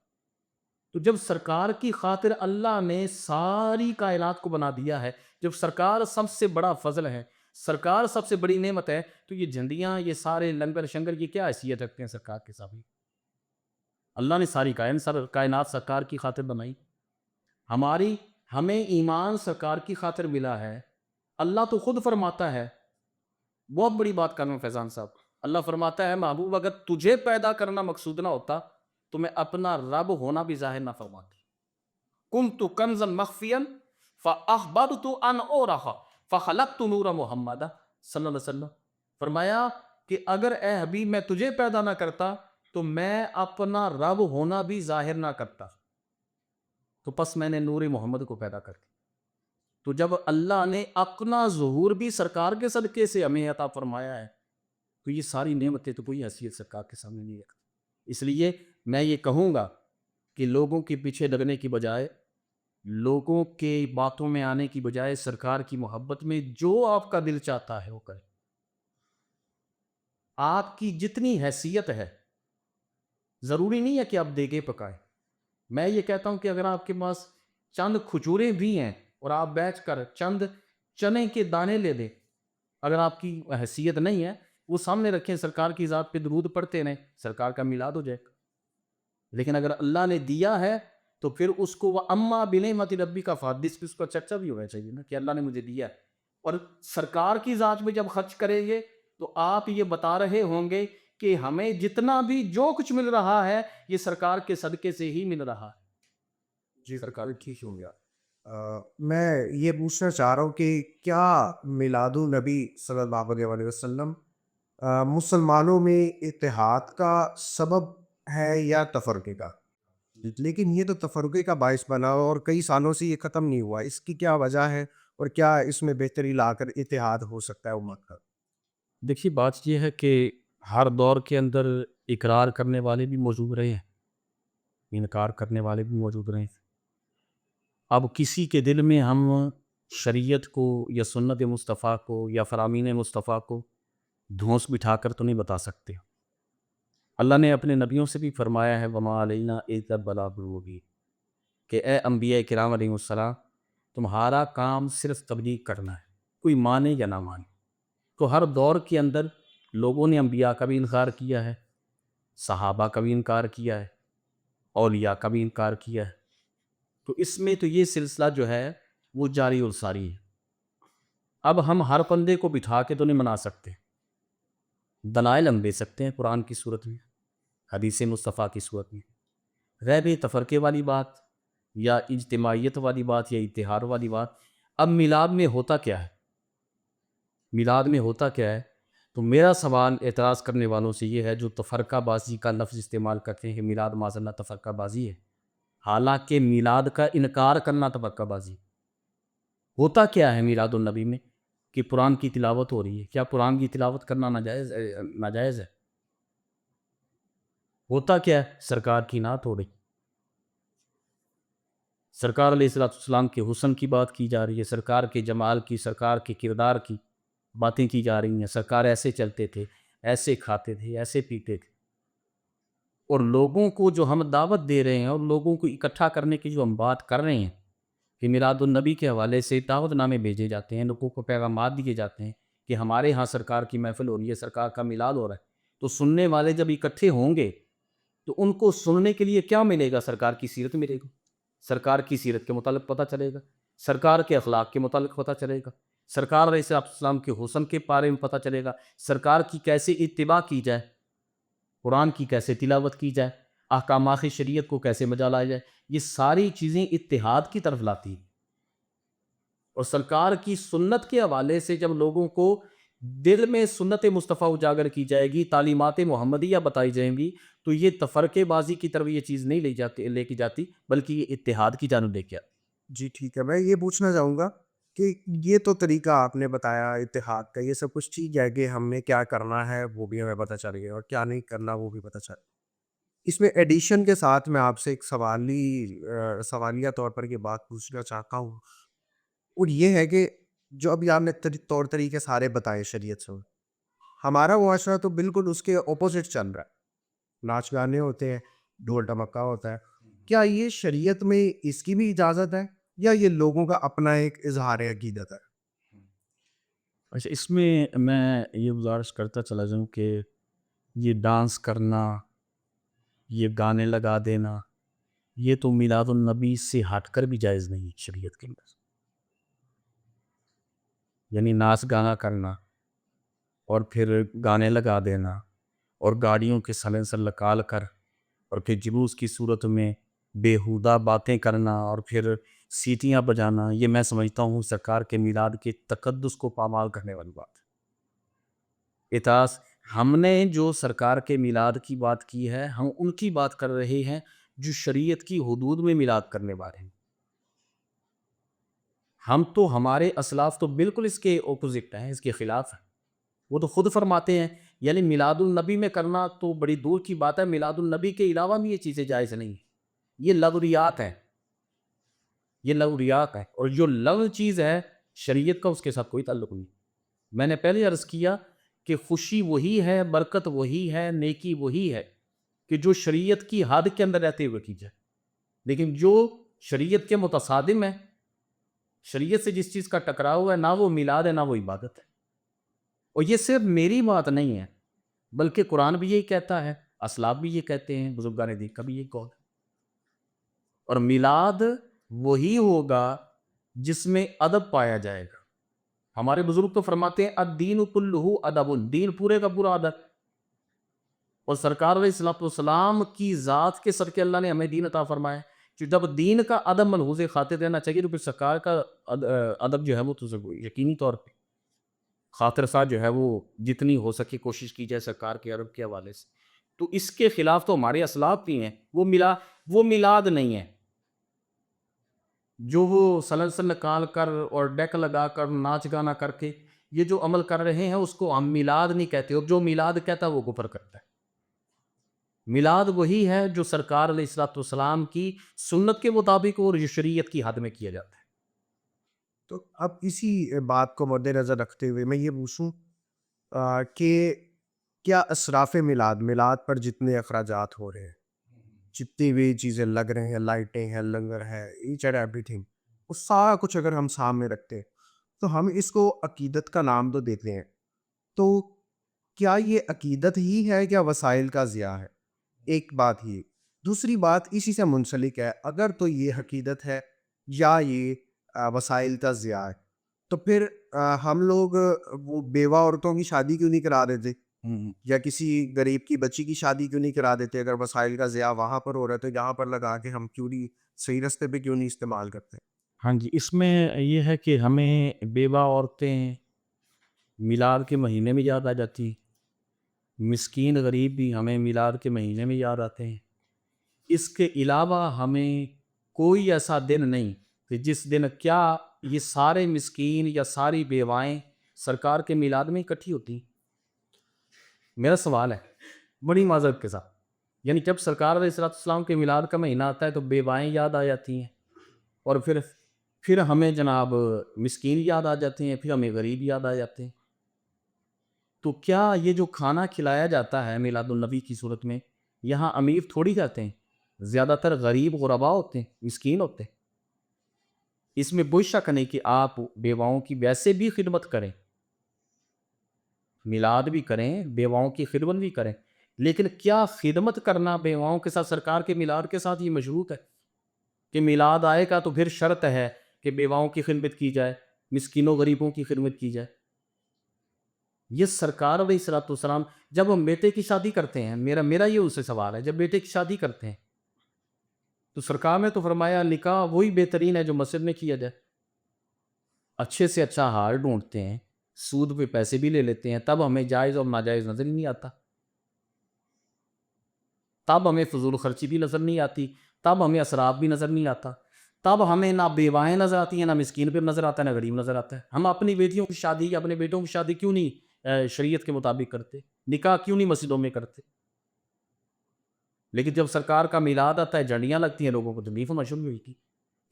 Speaker 2: تو جب سرکار کی خاطر اللہ نے ساری کائنات کو بنا دیا ہے، جب سرکار سب سے بڑا فضل ہے، سرکار سب سے بڑی نعمت ہے، تو یہ جھنڈیاں، یہ سارے لنگر شنگر، یہ کیا حیثیت رکھتے ہیں سرکار کے سامنے؟ اللہ نے ساری کائنات سرکار کی خاطر بنائی. ہمیں ایمان سرکار کی خاطر ملا ہے. اللہ تو خود فرماتا ہے، بہت بڑی بات کر رہا ہوں فیضان صاحب، اللہ فرماتا ہے محبوب اگر تجھے پیدا کرنا مقصود نہ ہوتا تو میں اپنا رب ہونا بھی ظاہر نہ فرماتا. کنت کنزا مخفیا فاخبرت ان اورخا فخلقت نور محمد صلی اللہ علیہ وسلم. فرمایا کہ اگر اے حبیب میں تجھے پیدا نہ کرتا تو میں اپنا رب ہونا بھی ظاہر نہ کرتا، تو پس میں نے نور محمد کو پیدا کر دیا. تو جب اللہ نے اپنا ظہور بھی سرکار کے صدقے سے ہمیں عطا فرمایا ہے تو یہ ساری نعمتیں تو کوئی حیثیت سرکار کے سامنے نہیں رکھتی. اس لیے میں یہ کہوں گا کہ لوگوں کے پیچھے لگنے کی بجائے، لوگوں کے باتوں میں آنے کی بجائے سرکار کی محبت میں جو آپ کا دل چاہتا ہے وہ کریں. آپ کی جتنی حیثیت ہے ضروری نہیں ہے کہ آپ دیگے پکائیں. میں یہ کہتا ہوں کہ اگر آپ کے پاس چند کھجوریں بھی ہیں اور آپ بیٹھ کر چند چنے کے دانے لے دیں، اگر آپ کی حیثیت نہیں ہے وہ سامنے رکھیں، سرکار کی ذات پہ درود پڑھتے رہیں، سرکار کا میلاد ہو جائے گا. لیکن اگر اللہ نے دیا ہے تو پھر اس کو وہ اما بنعمت ربی کا فحدث، اس کا چرچا بھی ہونا چاہیے نا کہ اللہ نے مجھے دیا ہے. اور سرکار کی ذات میں جب خرچ کریں گے تو آپ یہ بتا رہے ہوں گے کہ ہمیں جتنا بھی جو کچھ مل رہا ہے یہ سرکار کے صدقے سے ہی مل رہا ہے.
Speaker 1: جی سرکار ٹھیک ہو گیا. میں یہ پوچھنا چاہ رہا ہوں کہ کیا میلاد النبی صلی اللہ علیہ وسلم مسلمانوں میں اتحاد کا سبب ہے یا تفرقے کا؟ لیکن یہ تو تفرقے کا باعث بنا اور کئی سالوں سے یہ ختم نہیں ہوا. اس کی کیا وجہ ہے اور کیا اس میں بہتری لا کر اتحاد ہو سکتا ہے امت کا؟
Speaker 2: دیکھیے بات یہ ہے کہ ہر دور کے اندر اقرار کرنے والے بھی موجود رہے ہیں، انکار کرنے والے بھی موجود رہے ہیں. اب کسی کے دل میں ہم شریعت کو یا سنت مصطفیٰ کو یا فرامین مصطفیٰ کو دھونس بٹھا کر تو نہیں بتا سکتے. اللہ نے اپنے نبیوں سے بھی فرمایا ہے وما علینا الا البلاغ المبین، کہ اے انبیاء کرام علیہ السلام تمہارا کام صرف تبلیغ کرنا ہے، کوئی مانے یا نہ مانے. تو ہر دور کے اندر لوگوں نے انبیاء کا بھی انکار کیا ہے، صحابہ کا بھی انکار کیا ہے، اولیاء کا بھی انکار کیا ہے. تو اس میں تو یہ سلسلہ جو ہے وہ جاری و ساری ہے. اب ہم ہر بندے کو بٹھا کے تو نہیں منا سکتے، دلائل ہم دے سکتے ہیں قرآن کی صورت میں، حدیث مصطفیٰ کی صورت میں. رہ بھی تفرقے والی بات یا اجتماعیت والی بات یا اتحاد والی بات. اب میلاد میں ہوتا کیا ہے؟ میلاد میں ہوتا کیا ہے؟ تو میرا سوال اعتراض کرنے والوں سے یہ ہے جو تفرقہ بازی کا لفظ استعمال کرتے ہیں کہ میلاد معاذ اللہ تفرقہ بازی ہے، حالانکہ میلاد کا انکار کرنا تفرقہ بازی. ہوتا کیا ہے میلاد النبی میں؟ کہ قرآن کی تلاوت ہو رہی ہے. کیا قرآن کی تلاوت کرنا ناجائز ہے؟ ہوتا کیا ہے؟ سرکار کی نعت ہو رہی، سرکار علیہ السلام کے حسن کی بات کی جا رہی ہے، سرکار کے جمال کی، سرکار کے کردار کی باتیں کی جا رہی ہیں. سرکار ایسے چلتے تھے، ایسے کھاتے تھے، ایسے پیتے تھے. اور لوگوں کو جو ہم دعوت دے رہے ہیں اور لوگوں کو اکٹھا کرنے کی جو ہم بات کر رہے ہیں کہ میلاد النبی کے حوالے سے دعوت نامے بھیجے جاتے ہیں، لوگوں کو پیغامات دیے جاتے ہیں کہ ہمارے ہاں سرکار کی محفل ہو رہی ہے، سرکار کا میلاد ہو رہا ہے. تو سننے والے جب اکٹھے ہوں گے تو ان کو سننے کے لیے کیا ملے گا؟ سرکار کی سیرت ملے گی، سرکار کی سیرت کے متعلق پتہ چلے گا، سرکار کے اخلاق کے متعلق پتہ چلے گا، سرکار علیہ السلام کے حسن کے بارے میں پتہ چلے گا، سرکار کی کیسے اتباع کی جائے، قرآن کی کیسے تلاوت کی جائے، احکامات شریعت کو کیسے بجا لایا جائے. یہ ساری چیزیں اتحاد کی طرف لاتی ہیں. اور سرکار کی سنت کے حوالے سے جب لوگوں کو دل میں سنت مصطفیٰ اجاگر کی جائے گی، تعلیمات محمدیہ بتائی جائیں گی، تو یہ تفرقے بازی کی طرف یہ چیز نہیں لے کی جاتی بلکہ یہ اتحاد کی جانب لے کے آتی.
Speaker 1: جی ٹھیک ہے. میں یہ پوچھنا چاہوں گا کہ یہ تو طریقہ آپ نے بتایا اتحاد کا، یہ سب کچھ ٹھیک ہے کہ ہم نے کیا کرنا ہے وہ بھی ہمیں پتہ چل گیا اور کیا نہیں کرنا وہ بھی پتہ چل گیا. اس میں ایڈیشن کے ساتھ میں آپ سے ایک سوالیہ طور پر یہ بات پوچھنا چاہتا ہوں، اور یہ ہے کہ جو ابھی آپ نے طور طریقے سارے بتائے شریعت سے، ہمارا معاشرہ تو بالکل اس کے اپوزٹ چل رہا ہے. ناچ گانے ہوتے ہیں، ڈھول ڈھمکا ہوتا ہے. کیا یہ شریعت میں اس کی بھی اجازت ہے یا یہ لوگوں کا اپنا ایک اظہار عقیدت ہے؟
Speaker 2: اچھا، اس میں یہ گزارش کرتا چلا جاؤں کہ یہ ڈانس کرنا، یہ گانے لگا دینا، یہ تو میلاد النبی سے ہٹ کر بھی جائز نہیں ہے شریعت کے اندر. یعنی ناچ گانا کرنا اور پھر گانے لگا دینا اور گاڑیوں کے سلنسر نکال کر اور پھر جلوس کی صورت میں بیہودہ باتیں کرنا اور پھر سیٹیاں بجانا، یہ میں سمجھتا ہوں سرکار کے میلاد کے تقدس کو پامال کرنے والی بات ہے. اتاس ہم نے جو سرکار کے میلاد کی بات کی ہے، ہم ان کی بات کر رہے ہیں جو شریعت کی حدود میں میلاد کرنے والے ہیں. ہم تو ہمارے اسلاف تو بالکل اس کے اپوزٹ ہیں، اس کے خلاف ہیں. وہ تو خود فرماتے ہیں یعنی میلاد النبی میں کرنا تو بڑی دور کی بات ہے، میلاد النبی کے علاوہ بھی یہ چیزیں جائز نہیں ہیں. یہ لغویات ہیں، یہ لغویات ہیں، اور جو لغو چیز ہے شریعت کا اس کے ساتھ کوئی تعلق نہیں. میں نے پہلے عرض کیا کہ خوشی وہی ہے، برکت وہی ہے، نیکی وہی ہے کہ جو شریعت کی حد کے اندر رہتے ہوئے کی جائے. لیکن جو شریعت کے متصادم ہے، شریعت سے جس چیز کا ٹکراؤ ہے، نہ وہ میلاد ہے نہ وہ عبادت ہے. اور یہ صرف میری بات نہیں ہے بلکہ قرآن بھی یہی کہتا ہے، اسلاف بھی یہ کہتے ہیں، بزرگان دین کا بھی یہی قول ہے. اور میلاد وہی ہوگا جس میں ادب پایا جائے گا. ہمارے بزرگ تو فرماتے ہیں الدین کلہ ادب، دین پورے کا پورا ادب. اور سرکار علیہ الصلوۃ والسلام کی ذات کے صدقے اللہ نے ہمیں دین عطا فرمایا. کہ جب دین کا ادب ملحوظ خاطر رہنا چاہیے تو پھر سرکار کا ادب جو ہے وہ تو یقینی طور پہ خاطر ساتھ جو ہے وہ جتنی ہو سکے کوشش کی جائے سرکار کے ادب کے حوالے سے. تو اس کے خلاف تو ہمارے اسلاف بھی ہیں. وہ میلاد نہیں ہے جو وہ سلنسر نکال کر اور ڈیک لگا کر ناچ گانا کر کے یہ جو عمل کر رہے ہیں اس کو ہم میلاد نہیں کہتے. اور جو میلاد کہتا ہے وہ کفر کرتا ہے. میلاد وہی ہے جو سرکار علیہ الصلوۃ والسلام کی سنت کے مطابق اور شریعت کی حد میں کیا جاتا ہے.
Speaker 1: تو اب اسی بات کو مد نظر رکھتے ہوئے میں یہ پوچھوں کہ کیا اسراف میلاد پر جتنے اخراجات ہو رہے ہیں، جتنی بھی چیزیں لگ رہے ہیں، لائٹیں ہیں، لنگر ہے، ایچ اینڈ ایوری تھنگ، وہ سارا کچھ اگر ہم سامنے رکھتے ہیں تو ہم اس کو عقیدت کا نام تو دیتے ہیں، تو کیا یہ عقیدت ہی ہے یا وسائل کا ضیاع ہے؟ ایک بات ہی. دوسری بات اسی سے منسلک ہے، اگر تو یہ عقیدت ہے یا یہ وسائل کا ضیاع ہے تو پھر ہم لوگ وہ بیوہ عورتوں کی شادی کیوں نہیں کرا دیتے، یا کسی غریب کی بچی کی شادی کیوں نہیں کرا دیتے؟ اگر وسائل کا ضیاع وہاں پر ہو رہا ہے تو یہاں پر لگا کے ہم کیوں نہیں صحیح رستے پہ کیوں نہیں استعمال کرتے؟
Speaker 2: ہاں جی، اس میں یہ ہے کہ ہمیں بیوہ عورتیں میلاد کے مہینے میں یاد آ جاتی ہیں، مسکین غریب بھی ہمیں میلاد کے مہینے میں یاد آتے ہیں. اس کے علاوہ ہمیں کوئی ایسا دن نہیں کہ جس دن کیا یہ سارے مسکین یا ساری بیوائیں سرکار کے میلاد میں اکٹھی ہوتی ہیں. میرا سوال ہے بڑی معذرت کے ساتھ، یعنی جب سرکار علیہ السلام کے میلاد کا مہینہ آتا ہے تو بیوائیں یاد آ جاتی ہیں اور پھر ہمیں جناب مسکین یاد آ جاتے ہیں، پھر ہمیں غریب یاد آ جاتے ہیں. تو کیا یہ جو کھانا کھلایا جاتا ہے میلاد النبی کی صورت میں، یہاں امیر تھوڑی جاتے ہیں، زیادہ تر غریب غربا ہوتے ہیں، مسکین ہوتے ہیں. اس میں کوئی شک نہیں کہ آپ بیواؤں کی ویسے بھی خدمت کریں، میلاد بھی کریں، بیواؤں کی خدمت بھی کریں، لیکن کیا خدمت کرنا بیواؤں کے ساتھ سرکار کے میلاد کے ساتھ یہ مشروط ہے کہ میلاد آئے گا تو پھر شرط ہے کہ بیواؤں کی خدمت کی جائے، مسکینوں غریبوں کی خدمت کی جائے؟ یہ سرکار علیہ الصلوۃ والسلام جب ہم بیٹے کی شادی کرتے ہیں، میرا یہ اس سے سوال ہے، جب بیٹے کی شادی کرتے ہیں تو سرکار نے تو فرمایا نکاح وہی بہترین ہے جو مسجد میں کیا جائے. اچھے سے اچھا ہار ڈھونڈتے ہیں، سود پہ پیسے بھی لے لیتے ہیں، تب ہمیں جائز اور ناجائز نظر ہی نہیں آتا، تب ہمیں فضول خرچی بھی نظر نہیں آتی، تب ہمیں اسراف بھی نظر نہیں آتا، تب ہمیں نہ بیوائیں نظر آتی ہیں، نہ مسکین پہ نظر آتا ہے، نہ غریب نظر آتا ہے. ہم اپنی بیٹیوں کی شادی یا اپنے بیٹوں کی شادی کیوں نہیں شریعت کے مطابق کرتے؟ نکاح کیوں نہیں مسجدوں میں کرتے؟ لیکن جب سرکار کا میلاد آتا ہے جھنڈیاں لگتی ہیں، لوگوں کو تکلیف ہونا شروع ہوئی تھی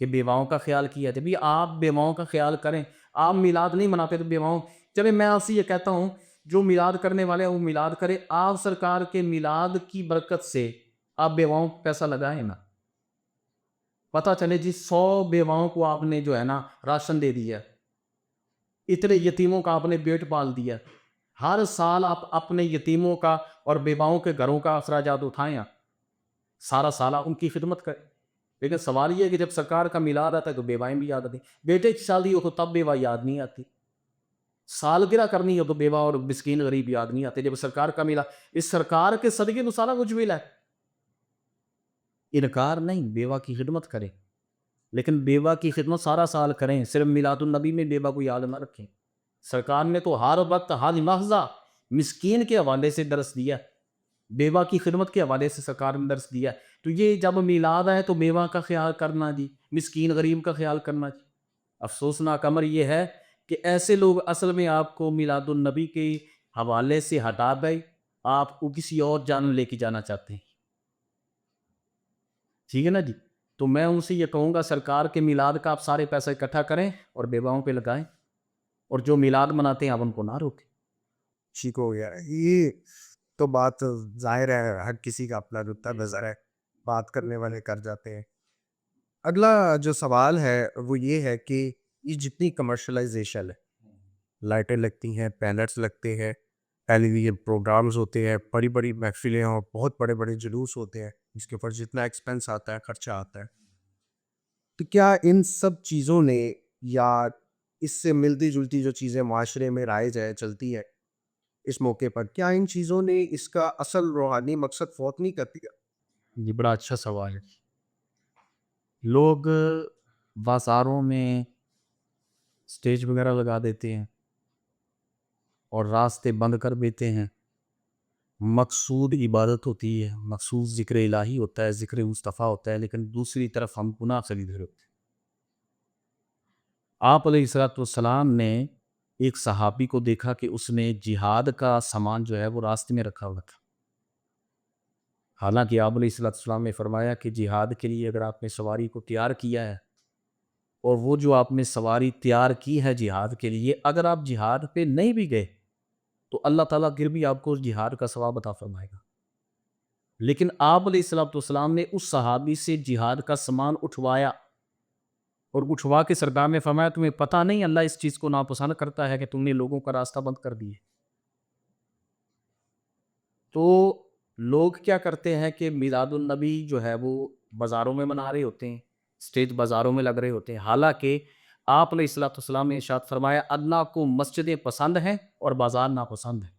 Speaker 2: کہ بیواؤں کا خیال کیا جائے. آپ بیواؤں کا خیال کریں، آپ میلاد نہیں مناتے تو بیواؤں، چلے میں آپ سے یہ کہتا ہوں جو میلاد کرنے والے ہیں وہ میلاد کرے، آپ سرکار کے میلاد کی برکت سے آپ بیواؤں کو پیسہ لگائیں نا، پتہ چلے جی 100 بیواؤں کو آپ نے جو ہے نا راشن دے دیا، اتنے یتیموں کا آپ نے پیٹ پال دیا. ہر سال آپ اپنے یتیموں کا اور بیواؤں کے گھروں کا اخراجات اٹھائیں آپ. سارا سال آپ ان کی خدمت کریں. لیکن سوال یہ ہے کہ جب سرکار کا میلاد آتا ہے تو بیوائیں بھی یاد آتی. بیٹے کی شادی ہو تو تب بیوہ یاد نہیں آتی. سالگرہ کرنی ہو تو بیوہ اور مسکین غریب یاد نہیں آتے. جب سرکار کا میلاد، اس سرکار کے صدقے تو سارا کچھ ملا ہے. انکار نہیں، بیوہ کی خدمت کریں، لیکن بیوہ کی خدمت سارا سال کریں. صرف میلاد النبی میں بیوہ کو یاد نہ رکھیں. سرکار نے تو ہر وقت ہر لحظہ مسکین کے حوالے سے درس دیا، بیوہ کی خدمت کے حوالے سے سرکار نے درس دیا. تو یہ جب میلاد ہے تو بیوہ کا خیال کرنا جی، مسکین غریب کا خیال کرنا جی. افسوسناک امر یہ ہے کہ ایسے لوگ اصل میں آپ کو میلاد النبی کے حوالے سے ہٹا دیں، آپ کو کسی اور جانب لے کے جانا چاہتے ہیں. ٹھیک ہے نا جی. تو میں ان سے یہ کہوں گا سرکار کے میلاد کا آپ سارے پیسے اکٹھا کریں اور بیواؤں پہ لگائیں، اور جو میلاد مناتے ہیں آپ ان کو نہ روکیں.
Speaker 1: ٹھیک ہو گیا. یہ تو بات ظاہر ہے، ہر کسی کا اپنا نقطہ نظر ہے، بات کرنے والے کر جاتے ہیں. اگلا جو سوال ہے وہ یہ ہے کہ یہ جتنی کمرشلائزیشن ہے، لائٹیں لگتی ہیں، پینلٹس لگتے ہیں، ٹیلی ویژن پروگرامز ہوتے ہیں، بڑی بڑی محفلیں اور بہت بڑے بڑے جلوس ہوتے ہیں، جس کے اوپر جتنا ایکسپینس آتا ہے، خرچہ آتا ہے، تو کیا ان سب چیزوں نے یا اس سے ملتی جلتی جو چیزیں معاشرے میں رائج ہے، چلتی ہے اس موقع پر، کیا ان چیزوں نے اس کا اصل روحانی مقصد فوت نہیں کر دیا؟
Speaker 2: یہ بڑا اچھا سوال ہے. لوگ بازاروں میں سٹیج وغیرہ لگا دیتے ہیں اور راستے بند کر دیتے ہیں. مقصود عبادت ہوتی ہے، مقصود ذکر الہی ہوتا ہے، ذکر مصطفیٰ ہوتا ہے، لیکن دوسری طرف ہم گناہ خرید رہے ہوتے ہیں. آپ علیہ الصلوۃ والسلام نے ایک صحابی کو دیکھا کہ اس نے جہاد کا سامان جو ہے وہ راستے میں رکھا ہوا تھا. حالانکہ آپ علیہ الصلوۃ والسلام نے فرمایا کہ جہاد کے لیے اگر آپ نے سواری کو تیار کیا ہے، اور وہ جو آپ نے سواری تیار کی ہے جہاد کے لیے، اگر آپ جہاد پہ نہیں بھی گئے تو اللہ تعالیٰ پھر بھی آپ کو اس جہاد کا ثواب عطا فرمائے گا. لیکن آپ علیہ الصلوۃ والسلام نے اس صحابی سے جہاد کا سامان اٹھوایا، اور اٹھوا کے سرکار نے فرمایا تمہیں پتہ نہیں اللہ اس چیز کو ناپسند کرتا ہے کہ تم نے لوگوں کا راستہ بند کر دیے. تو لوگ کیا کرتے ہیں کہ میلاد النبی جو ہے وہ بازاروں میں منا رہے ہوتے ہیں، اسٹیج بازاروں میں لگ رہے ہوتے ہیں. حالانکہ آپ علیہ الصلوۃ والسلام نے ارشاد فرمایا اللہ کو مسجدیں پسند ہیں اور بازار ناپسند ہیں.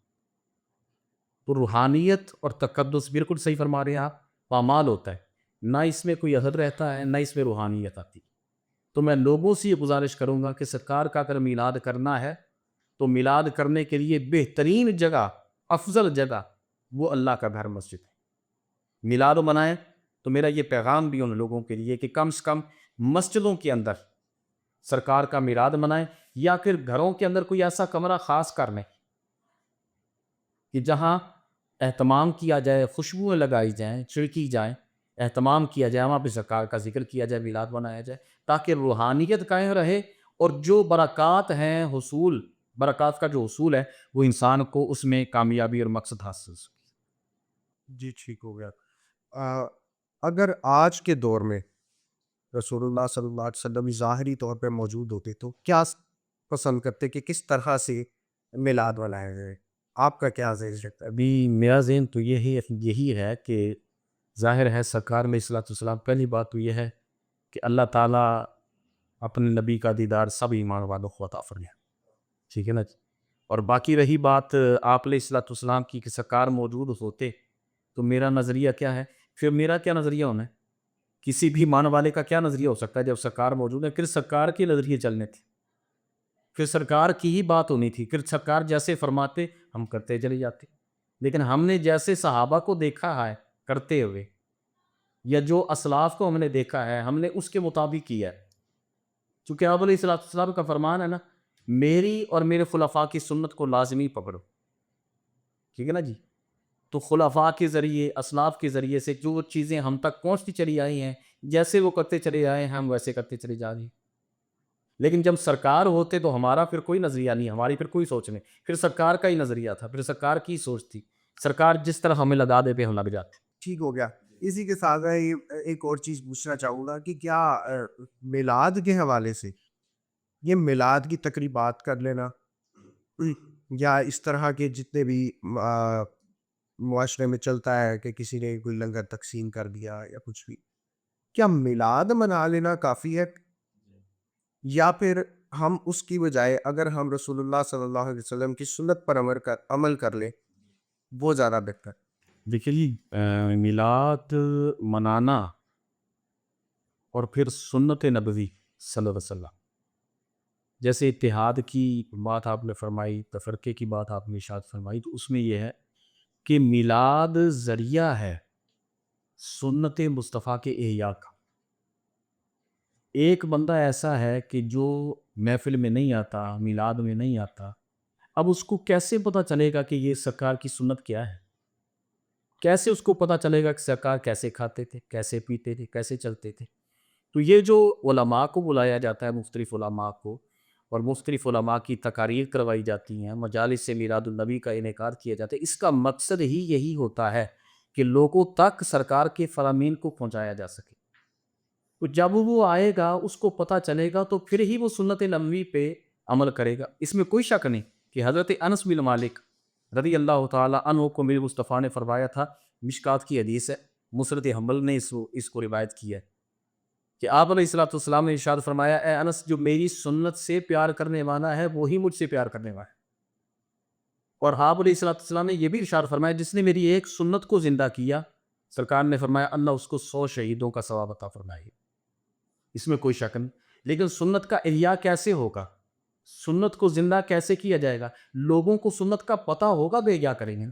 Speaker 2: تو روحانیت اور تقدس بالکل صحیح فرما رہے ہیں آپ، پامال ہوتا ہے، نہ اس میں کوئی عہد رہتا ہے، نہ اس میں روحانیت آتی. تو میں لوگوں سے یہ گزارش کروں گا کہ سرکار کا اگر میلاد کرنا ہے تو میلاد کرنے کے لیے بہترین جگہ، افضل جگہ وہ اللہ کا گھر مسجد ہے. میلاد منائیں تو میرا یہ پیغام بھی ان لوگوں کے لیے کہ کم سے کم مسجدوں کے اندر سرکار کا میلاد منائیں، یا پھر گھروں کے اندر کوئی ایسا کمرہ خاص کر لیں کہ جہاں اہتمام کیا جائے، خوشبوئیں لگائی جائیں، چھڑکی جائیں، اہتمام کیا جائے، وہاں پہ سرکار کا ذکر کیا جائے، میلاد منایا جائے، تاکہ روحانیت قائم رہے اور جو برکات ہیں، برکات کا جو حصول ہے وہ انسان کو اس میں کامیابی اور مقصد حاصل ہو سکے.
Speaker 1: جی ٹھیک ہو گیا. اگر آج کے دور میں رسول اللہ صلی اللہ علیہ وسلم ظاہری طور پہ موجود ہوتے تو کیا پسند کرتے کہ کس طرح سے میلاد منایا جائے؟ آپ کا کیا ذہن رکھتا ہے؟
Speaker 2: ابھی میرا ذہن تو یہی ہے کہ ظاہر ہے سرکار میں صلی اللہ علیہ وسلم، پہلی بات تو یہ ہے کہ اللہ تعالیٰ اپنے نبی کا دیدار سب ایمان والوں کو عطا فرمائے. ٹھیک ہے نا جی. اور باقی رہی بات آپ علیہ الصلوۃ والسلام کی کہ سرکار موجود ہوتے تو میرا نظریہ کیا ہے، پھر میرا کیا نظریہ ہونا ہے، کسی بھی مان والے کا کیا نظریہ ہو سکتا ہے جب سرکار موجود ہے. پھر سرکار کے نظریے چلنے تھے، پھر سرکار کی ہی بات ہونی تھی، پھر سرکار جیسے فرماتے ہم کرتے چلے جاتے. لیکن ہم نے جیسے صحابہ کو دیکھا ہے کرتے ہوئے، یا جو اسلاف کو ہم نے دیکھا ہے، ہم نے اس کے مطابق کیا ہے. چونکہ آپ علیہ الصلوۃ والسلام کا فرمان ہے نا، میری اور میرے خلفاء کی سنت کو لازمی پکڑو. ٹھیک ہے نا جی. تو خلفاء کے ذریعے، اسلاف کے ذریعے سے جو چیزیں ہم تک پہنچتی چلی آئی ہیں، جیسے وہ کرتے چلے آئے ہیں ہم ویسے کرتے چلے جا رہے ہیں. لیکن جب سرکار ہوتے تو ہمارا پھر کوئی نظریہ نہیں، ہماری پھر کوئی سوچ نہیں، پھر سرکار کا ہی نظریہ تھا، پھر سرکار کی سوچ تھی. سرکار جس طرح ہمیں لگا دے پہ ہم لگ جاتے.
Speaker 1: ٹھیک ہو گیا. اسی کے ساتھ میں ایک اور چیز پوچھنا چاہوں گا کہ کیا میلاد کے حوالے سے یہ میلاد کی تقریبات کر لینا یا اس طرح کے جتنے بھی معاشرے میں چلتا ہے کہ کسی نے کوئی لنگر تقسیم کر دیا یا کچھ بھی، کیا میلاد منا لینا کافی ہے، یا پھر ہم اس کی بجائے اگر ہم رسول اللہ صلی اللہ علیہ وسلم کی سنت پر عمل کر لیں وہ زیادہ بہتر؟
Speaker 2: دیکھیے جی، میلاد منانا اور پھر سنت نبوی صلی اللہ علیہ وسلم، جیسے اتحاد کی بات آپ نے فرمائی، تفرقے کی بات آپ نے ارشاد فرمائی، تو اس میں یہ ہے کہ میلاد ذریعہ ہے سنت مصطفیٰ کے احیاء کا۔ ایک بندہ ایسا ہے کہ جو محفل میں نہیں آتا، میلاد میں نہیں آتا، اب اس کو کیسے پتہ چلے گا کہ یہ سرکار کی سنت کیا ہے؟ کیسے اس کو پتہ چلے گا کہ سرکار کیسے کھاتے تھے، کیسے پیتے تھے، کیسے چلتے تھے؟ تو یہ جو علماء کو بلایا جاتا ہے، مختلف علماء کو، اور مختلف علماء کی تقاریر کروائی جاتی ہیں، مجالس سے میلاد النبی کا انعقاد کیا جاتا ہے، اس کا مقصد ہی یہی ہوتا ہے کہ لوگوں تک سرکار کے فرامین کو پہنچایا جا سکے۔ تو جب وہ آئے گا، اس کو پتہ چلے گا، تو پھر ہی وہ سنت نبوی پہ عمل کرے گا۔ اس میں کوئی شک نہیں کہ حضرت انس بن مالک رضی اللہ تعالیٰ عنہ کو میرے مصطفیٰ نے فرمایا تھا، مشکات کی حدیث ہے، مسند حنبل نے اس کو روایت کیا ہے کہ آپ علیہ الصلوۃ والسلام نے ارشاد فرمایا، اے انس، جو میری سنت سے پیار کرنے والا ہے وہی مجھ سے پیار کرنے والا ہے۔ اور آپ علیہ الصلوۃ والسلام نے یہ بھی ارشاد فرمایا، جس نے میری ایک سنت کو زندہ کیا، سرکار نے فرمایا اللہ اس کو 100 شہیدوں کا ثواب عطا فرمائے۔ اس میں کوئی شک نہیں، لیکن سنت کا احیاء کیسے ہوگا؟ سنت کو زندہ کیسے کیا جائے گا؟ لوگوں کو سنت کا پتہ ہوگا تو احیاء کریں گے نا۔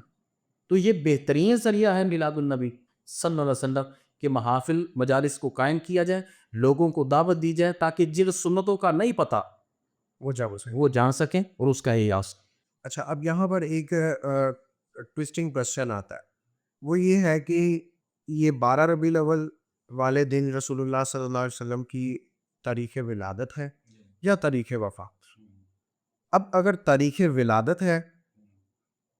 Speaker 2: تو یہ بہترین ذریعہ ہے میلاد النبی صلی اللہ علیہ وسلم کہ محافل مجالس کو قائم کیا جائے، لوگوں کو دعوت دی جائے، تاکہ جن سنتوں کا نہیں پتہ وہ جان سکیں اور اس کا احیاء۔
Speaker 1: اچھا، اب یہاں پر ایک ٹویسٹنگ کوشچن آتا ہے، وہ یہ ہے کہ یہ 12 ربیع الاول والے دن رسول اللہ صلی اللہ علیہ وسلم کی تاریخ ولادت ہے یا تاریخ وفات؟ اب اگر تاریخ ولادت ہے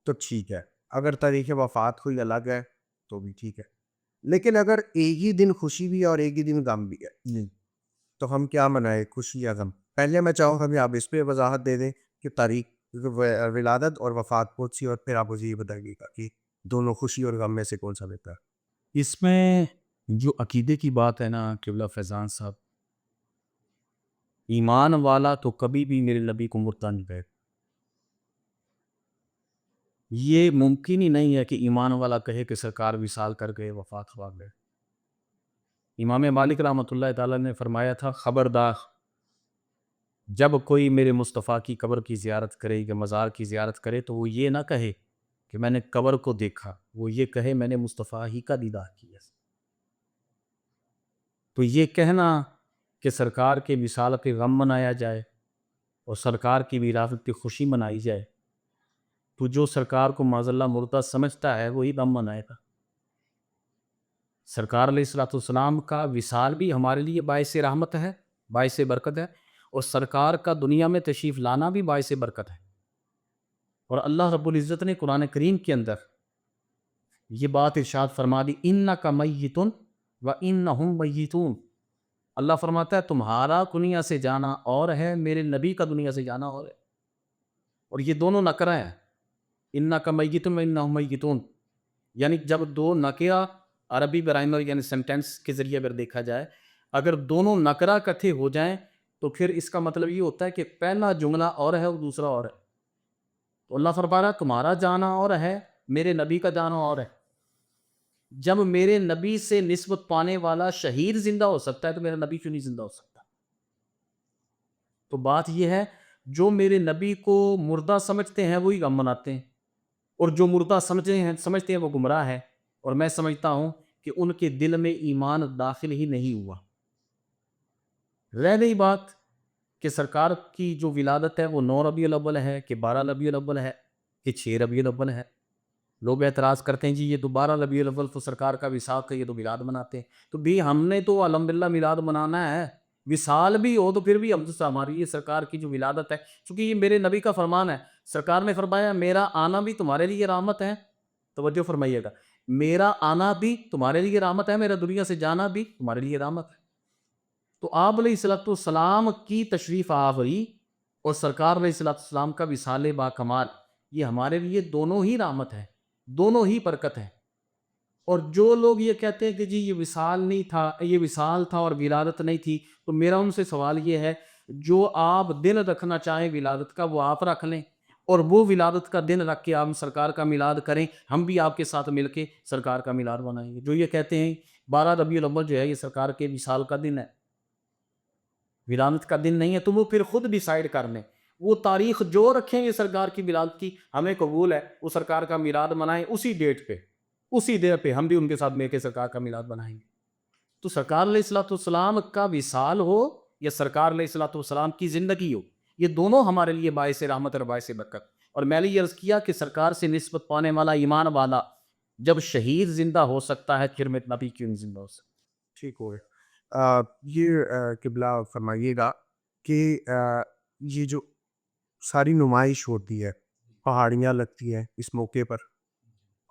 Speaker 1: تو ٹھیک ہے، اگر تاریخ وفات کوئی الگ ہے تو بھی ٹھیک ہے، لیکن اگر ایک ہی دن خوشی بھی ہے اور ایک ہی دن غم بھی ہے تو ہم کیا منائیں، خوشی یا غم؟ پہلے میں چاہوں گا کہ آپ اس پہ وضاحت دے دیں کہ تاریخ ولادت اور وفات کون سی، اور پھر آپ مجھے یہ بتائیے گا کہ دونوں خوشی اور غم میں سے کون سا بہتر ہے۔
Speaker 2: اس میں جو عقیدے کی بات ہے نا قبلہ فیضان صاحب، ایمان والا تو کبھی بھی میرے نبی کو مردہ نہیں کہے۔ یہ ممکن ہی نہیں ہے کہ ایمان والا کہے کہ سرکار وصال کر گئے، وفات ہوا گئے۔ امام مالک رحمۃ اللہ تعالیٰ نے فرمایا تھا، خبردار جب کوئی میرے مصطفیٰ کی قبر کی زیارت کرے یا مزار کی زیارت کرے تو وہ یہ نہ کہے کہ میں نے قبر کو دیکھا، وہ یہ کہے میں نے مصطفیٰ ہی کا دیدار کیا۔ تو یہ کہنا کہ سرکار کے وصال پہ غم منایا جائے اور سرکار کی ولادت پہ خوشی منائی جائے، تو جو سرکار کو معاذ اللہ مردہ سمجھتا ہے وہی غم منائے گا۔ سرکار علیہ الصلوۃ والسلام کا وصال بھی ہمارے لیے باعث رحمت ہے، باعث برکت ہے، اور سرکار کا دنیا میں تشریف لانا بھی باعث برکت ہے۔ اور اللہ رب العزت نے قرآن کریم کے اندر یہ بات ارشاد فرما دی، اِنَّکَ مَیِّتٌ وَإِنَّهُم مَیِّتُونَ۔ اللہ فرماتا ہے تمہارا دنیا سے جانا اور ہے، میرے نبی کا دنیا سے جانا اور ہے، اور یہ دونوں نکرہ ہیں، اِنَّکَ مَیِّتٌ وَإِنَّهُم مَیِّتُونَ، یعنی جب دو نکرہ عربی برائمر یعنی سینٹینس کے ذریعے اگر دیکھا جائے، اگر دونوں نکرہ اکٹھے ہو جائیں تو پھر اس کا مطلب یہ ہوتا ہے کہ پہلا جملہ اور ہے اور دوسرا اور ہے۔ تو اللہ فرما رہا ہے تمہارا جانا اور ہے، میرے نبی کا جانا اور ہے۔ جب میرے نبی سے نسبت پانے والا شہید زندہ ہو سکتا ہے تو میرا نبی کیوں نہیں زندہ ہو سکتا؟ تو بات یہ ہے، جو میرے نبی کو مردہ سمجھتے ہیں وہی غم مناتے ہیں، اور جو مردہ سمجھتے ہیں وہ گمراہ ہے، اور میں سمجھتا ہوں کہ ان کے دل میں ایمان داخل ہی نہیں ہوا۔ رہ گئی بات کہ سرکار کی جو ولادت ہے وہ 9 ربیع الاول ہے کہ 12 ربیع الاول ہے کہ 6 ربیع الاول ہے۔ لوگ اعتراض کرتے ہیں جی یہ تو 12 ربیع الاول تو سرکار کا وصال کا، یہ تو میلاد مناتے ہیں۔ تو بھی ہم نے تو الحمدللہ میلاد منانا ہے، وصال بھی ہو تو پھر بھی ہماری یہ سرکار کی جو ولادت ہے، چونکہ یہ میرے نبی کا فرمان ہے، سرکار نے فرمایا میرا آنا بھی تمہارے لیے رحمت ہے۔ توجہ فرمائیے گا، میرا آنا بھی تمہارے لیے رحمت ہے، میرا دنیا سے جانا بھی تمہارے لیے رحمت ہے۔ تو آپ علیہ السلام کی تشریف آوری اور سرکار علیہ السلام کا وصال با کمال، یہ ہمارے لیے دونوں ہی رحمت ہے، دونوں ہی برکت ہے۔ اور جو لوگ یہ کہتے ہیں کہ جی یہ وصال نہیں تھا، یہ وصال تھا اور ولادت نہیں تھی، تو میرا ان سے سوال یہ ہے، جو آپ دن رکھنا چاہیں ولادت کا وہ آپ رکھ لیں، اور وہ ولادت کا دن رکھ کے آپ سرکار کا میلاد کریں، ہم بھی آپ کے ساتھ مل کے سرکار کا میلاد منائیں گے۔ جو یہ کہتے ہیں 12 ربیع الاول جو ہے یہ سرکار کے وصال کا دن ہے، ولادت کا دن نہیں ہے، تو وہ پھر خود ڈیسائیڈ کر لیں، وہ تاریخ جو رکھیں گے سرکار کی ولادت کی ہمیں قبول ہے، وہ سرکار کا میلاد منائیں اسی ڈیٹ پہ، اسی ڈیٹ پہ ہم بھی ان کے ساتھ مل کے سرکار کا میلاد منائیں گے۔ تو سرکار علیہ السلام کا وصال ہو یا سرکار علیہ السلام کی زندگی ہو، یہ دونوں ہمارے لیے باعث رحمت اور باعث برکت۔ اور میں نے یہ عرض کیا کہ سرکار سے نسبت پانے والا ایمان والا جب شہید زندہ ہو سکتا ہے، پھر میں نبی کیوں نہیں زندہ ہو سکتا؟
Speaker 1: ٹھیک ہو گیا۔ یہ قبلہ فرمائیے گا کہ یہ جو ساری نمائش ہوتی ہے، پہاڑیاں لگتی ہیں اس موقع پر،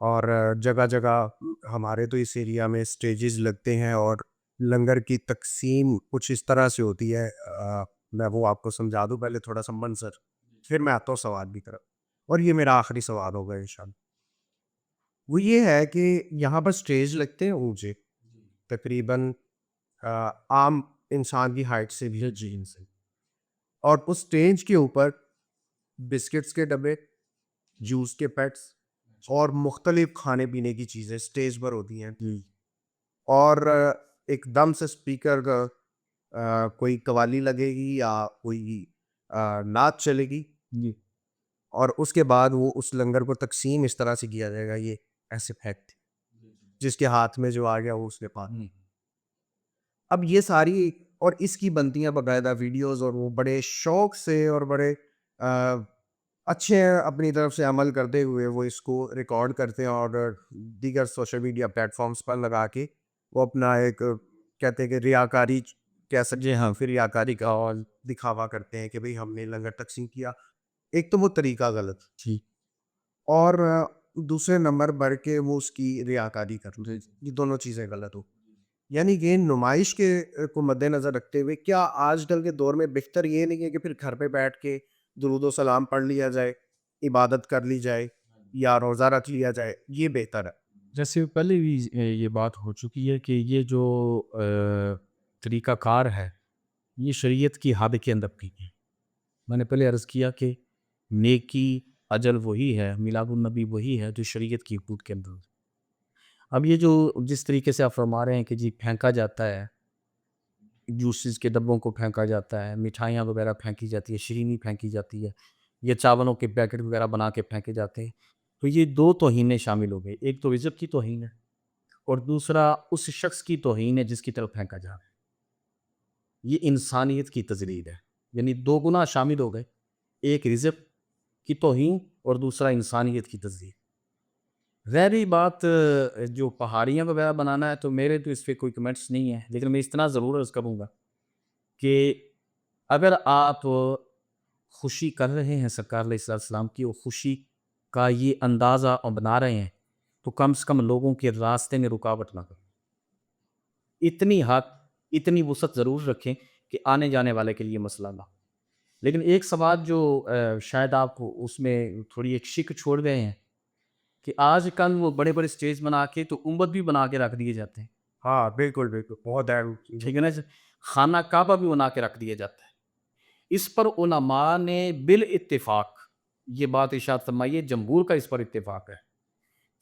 Speaker 1: اور جگہ جگہ ہمارے تو اس ایریا میں اسٹیجز لگتے ہیں، اور لنگر کی تقسیم کچھ اس طرح سے ہوتی ہے۔ میں وہ آپ کو سمجھا دوں پہلے تھوڑا سا منظر، پھر میں آتا ہوں سوال بھی طرف، اور یہ میرا آخری سوال ہوگا انشاءاللہ۔ وہ یہ ہے کہ یہاں پر اسٹیج لگتے ہیں اونچے، تقریباً عام انسان کی ہائٹ سے بھی جین سے، اور اس اسٹیج کے اوپر بسکٹس کے ڈبے، جوس کے پیٹس اور مختلف کھانے پینے کی چیزیں اسٹیج پر ہوتی ہیں، اور ایک دم سے اسپیکر کا کوئی قوالی لگے گی یا کوئی نعت چلے گی،
Speaker 2: جی
Speaker 1: اور اس کے بعد وہ اس لنگر کو تقسیم اس طرح سے کیا جائے گا، یہ ایسے پھینکتے جس کے ہاتھ میں جو آ گیا وہ اس نے پا۔ اب یہ ساری اور اس کی بنتی ہیں باقاعدہ ویڈیوز، اور وہ بڑے شوق سے اور بڑے اچھے اپنی طرف سے عمل کرتے ہوئے وہ اس کو ریکارڈ کرتے ہیں، اور دیگر سوشل میڈیا پلیٹ فارمز پر لگا کے وہ اپنا ایک کہتے ہیں کہ ریاکاری کہہ سکتے ہیں، پھر ریاکاری کا اور دکھاوا کرتے ہیں کہ بھئی ہم نے لنگر تقسیم کیا۔ ایک تو وہ طریقہ غلط،
Speaker 2: جی
Speaker 1: اور دوسرے نمبر بڑھ کے وہ اس کی ریاکاری کر لیں، یہ دونوں چیزیں غلط ہو۔ یعنی کہ نمائش کے کو مد نظر رکھتے ہوئے کیا آج کل کے دور میں بہتر یہ نہیں ہے کہ پھر گھر پہ بیٹھ کے درود و سلام پڑھ لیا جائے، عبادت کر لی جائے یا روزہ رکھ لیا جائے، یہ بہتر ہے؟
Speaker 2: جیسے پہلے بھی یہ بات ہو چکی ہے کہ یہ جو طریقہ کار ہے یہ شریعت کی حد کے اندر کی ہے۔ میں نے پہلے عرض کیا کہ نیکی اجل وہی ہے، میلاد النبی وہی ہے جو شریعت کی حدود کے اندر۔ اب یہ جو جس طریقے سے آپ فرما رہے ہیں کہ جی پھینکا جاتا ہے، جوسز کے ڈبوں کو پھینکا جاتا ہے، مٹھائیاں وغیرہ پھینکی جاتی ہے، شیرینی پھینکی جاتی ہے، یا چاولوں کے پیکٹ وغیرہ بنا کے پھینکے جاتے ہیں، تو یہ دو توہینیں شامل ہو گئی۔ ایک تو رزق کی توہین ہے، اور دوسرا اس شخص کی توہین ہے جس کی طرف پھینکا جا رہا ہے۔ یہ انسانیت کی تذلیل ہے، یعنی دو گناہ شامل ہو گئے، ایک رزق کی توہین اور دوسرا انسانیت کی تذلیل۔ رہی بات جو پہاڑیاں وغیرہ بنانا ہے، تو میرے تو اس پہ کوئی کمنٹس نہیں ہیں، لیکن میں اتنا ضرور عرض کروں گا کہ اگر آپ خوشی کر رہے ہیں سرکار علیہ السلام کی، اور خوشی کا یہ اندازہ بنا رہے ہیں، تو کم سے کم لوگوں کے راستے میں رکاوٹ نہ کریں، اتنی حد اتنی وسعت ضرور رکھیں کہ آنے جانے والے کے لیے مسئلہ نہ ہو۔ لیکن ایک سوال جو شاید آپ اس میں تھوڑی ایک شک چھوڑ گئے ہیں کہ آج کل وہ بڑے بڑے سٹیج بنا کے تو امت بھی بنا کے رکھ دیے جاتے ہیں،
Speaker 1: ہاں بالکل بالکل، بہت اہم چیز ہے۔
Speaker 2: ٹھیک ہے نا؟ خانہ کعبہ بھی بنا کے رکھ دیا جاتا ہے۔ اس پر علماء نے بالاتفاق یہ بات ارشاد فرمائی ہے، جمہور کا اس پر اتفاق ہے،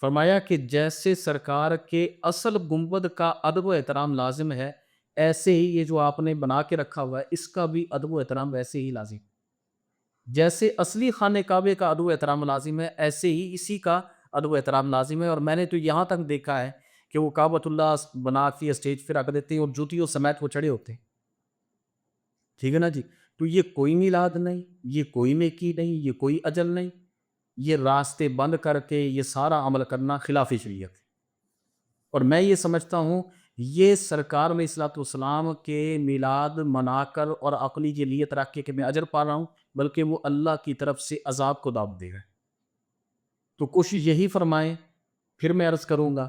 Speaker 2: فرمایا کہ جیسے سرکار کے اصل گنبد کا ادب و احترام لازم ہے، ایسے ہی یہ جو آپ نے بنا کے رکھا ہوا ہے اس کا بھی ادب و احترام ویسے ہی لازم، جیسے اصلی خانہ کعبے کا ادب و احترام لازم ہے، ایسے ہی اسی کا ادب و احترام لازم ہے۔ اور میں نے تو یہاں تک دیکھا ہے کہ وہ کعبۃ اللہ بنا کے اسٹیج پہ رکھ دیتے ہیں اور جوتیوں سمیت وہ چڑھے ہوتے ہیں، ٹھیک ہے نا جی؟ تو یہ کوئی میلاد نہیں، یہ کوئی نیکی نہیں، یہ کوئی اجل نہیں، یہ راستے بند کر کے یہ سارا عمل کرنا خلاف شریعت ہے۔ اور میں یہ سمجھتا ہوں یہ سرکار علیہ السلام کے میلاد منا کر اور عقلی جلیت رکھ کے کہ میں اجر پا رہا ہوں، بلکہ وہ اللہ کی طرف سے عذاب کو دعوت دے گا۔ تو کوشش یہی فرمائیں، پھر میں عرض کروں گا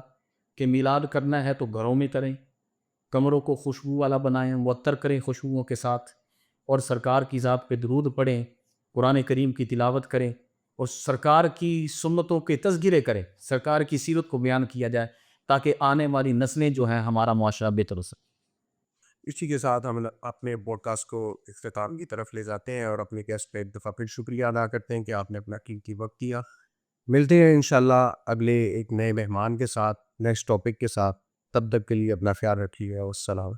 Speaker 2: کہ میلاد کرنا ہے تو گھروں میں کریں، کمروں کو خوشبو والا بنائیں، معطر کریں خوشبوؤں کے ساتھ، اور سرکار کی ذات پہ درود پڑھیں، قرآن کریم کی تلاوت کریں، اور سرکار کی سنتوں کے تذکرے کریں، سرکار کی سیرت کو بیان کیا جائے تاکہ آنے والی نسلیں جو ہیں ہمارا معاشرہ بہتر ہو سکے۔
Speaker 1: اسی کے ساتھ ہم اپنے پوڈ کاسٹ کو اختتام کی طرف لے جاتے ہیں اور اپنے گیسٹ پہ ایک دفعہ پھر شکریہ ادا کرتے ہیں کہ آپ نے اپنا قیمتی وقت دیا۔ ملتے ہیں انشاءاللہ اگلے ایک نئے مہمان کے ساتھ، نیکسٹ ٹاپک کے ساتھ۔ تب تک کے لیے اپنا خیال رکھیے، والسلام۔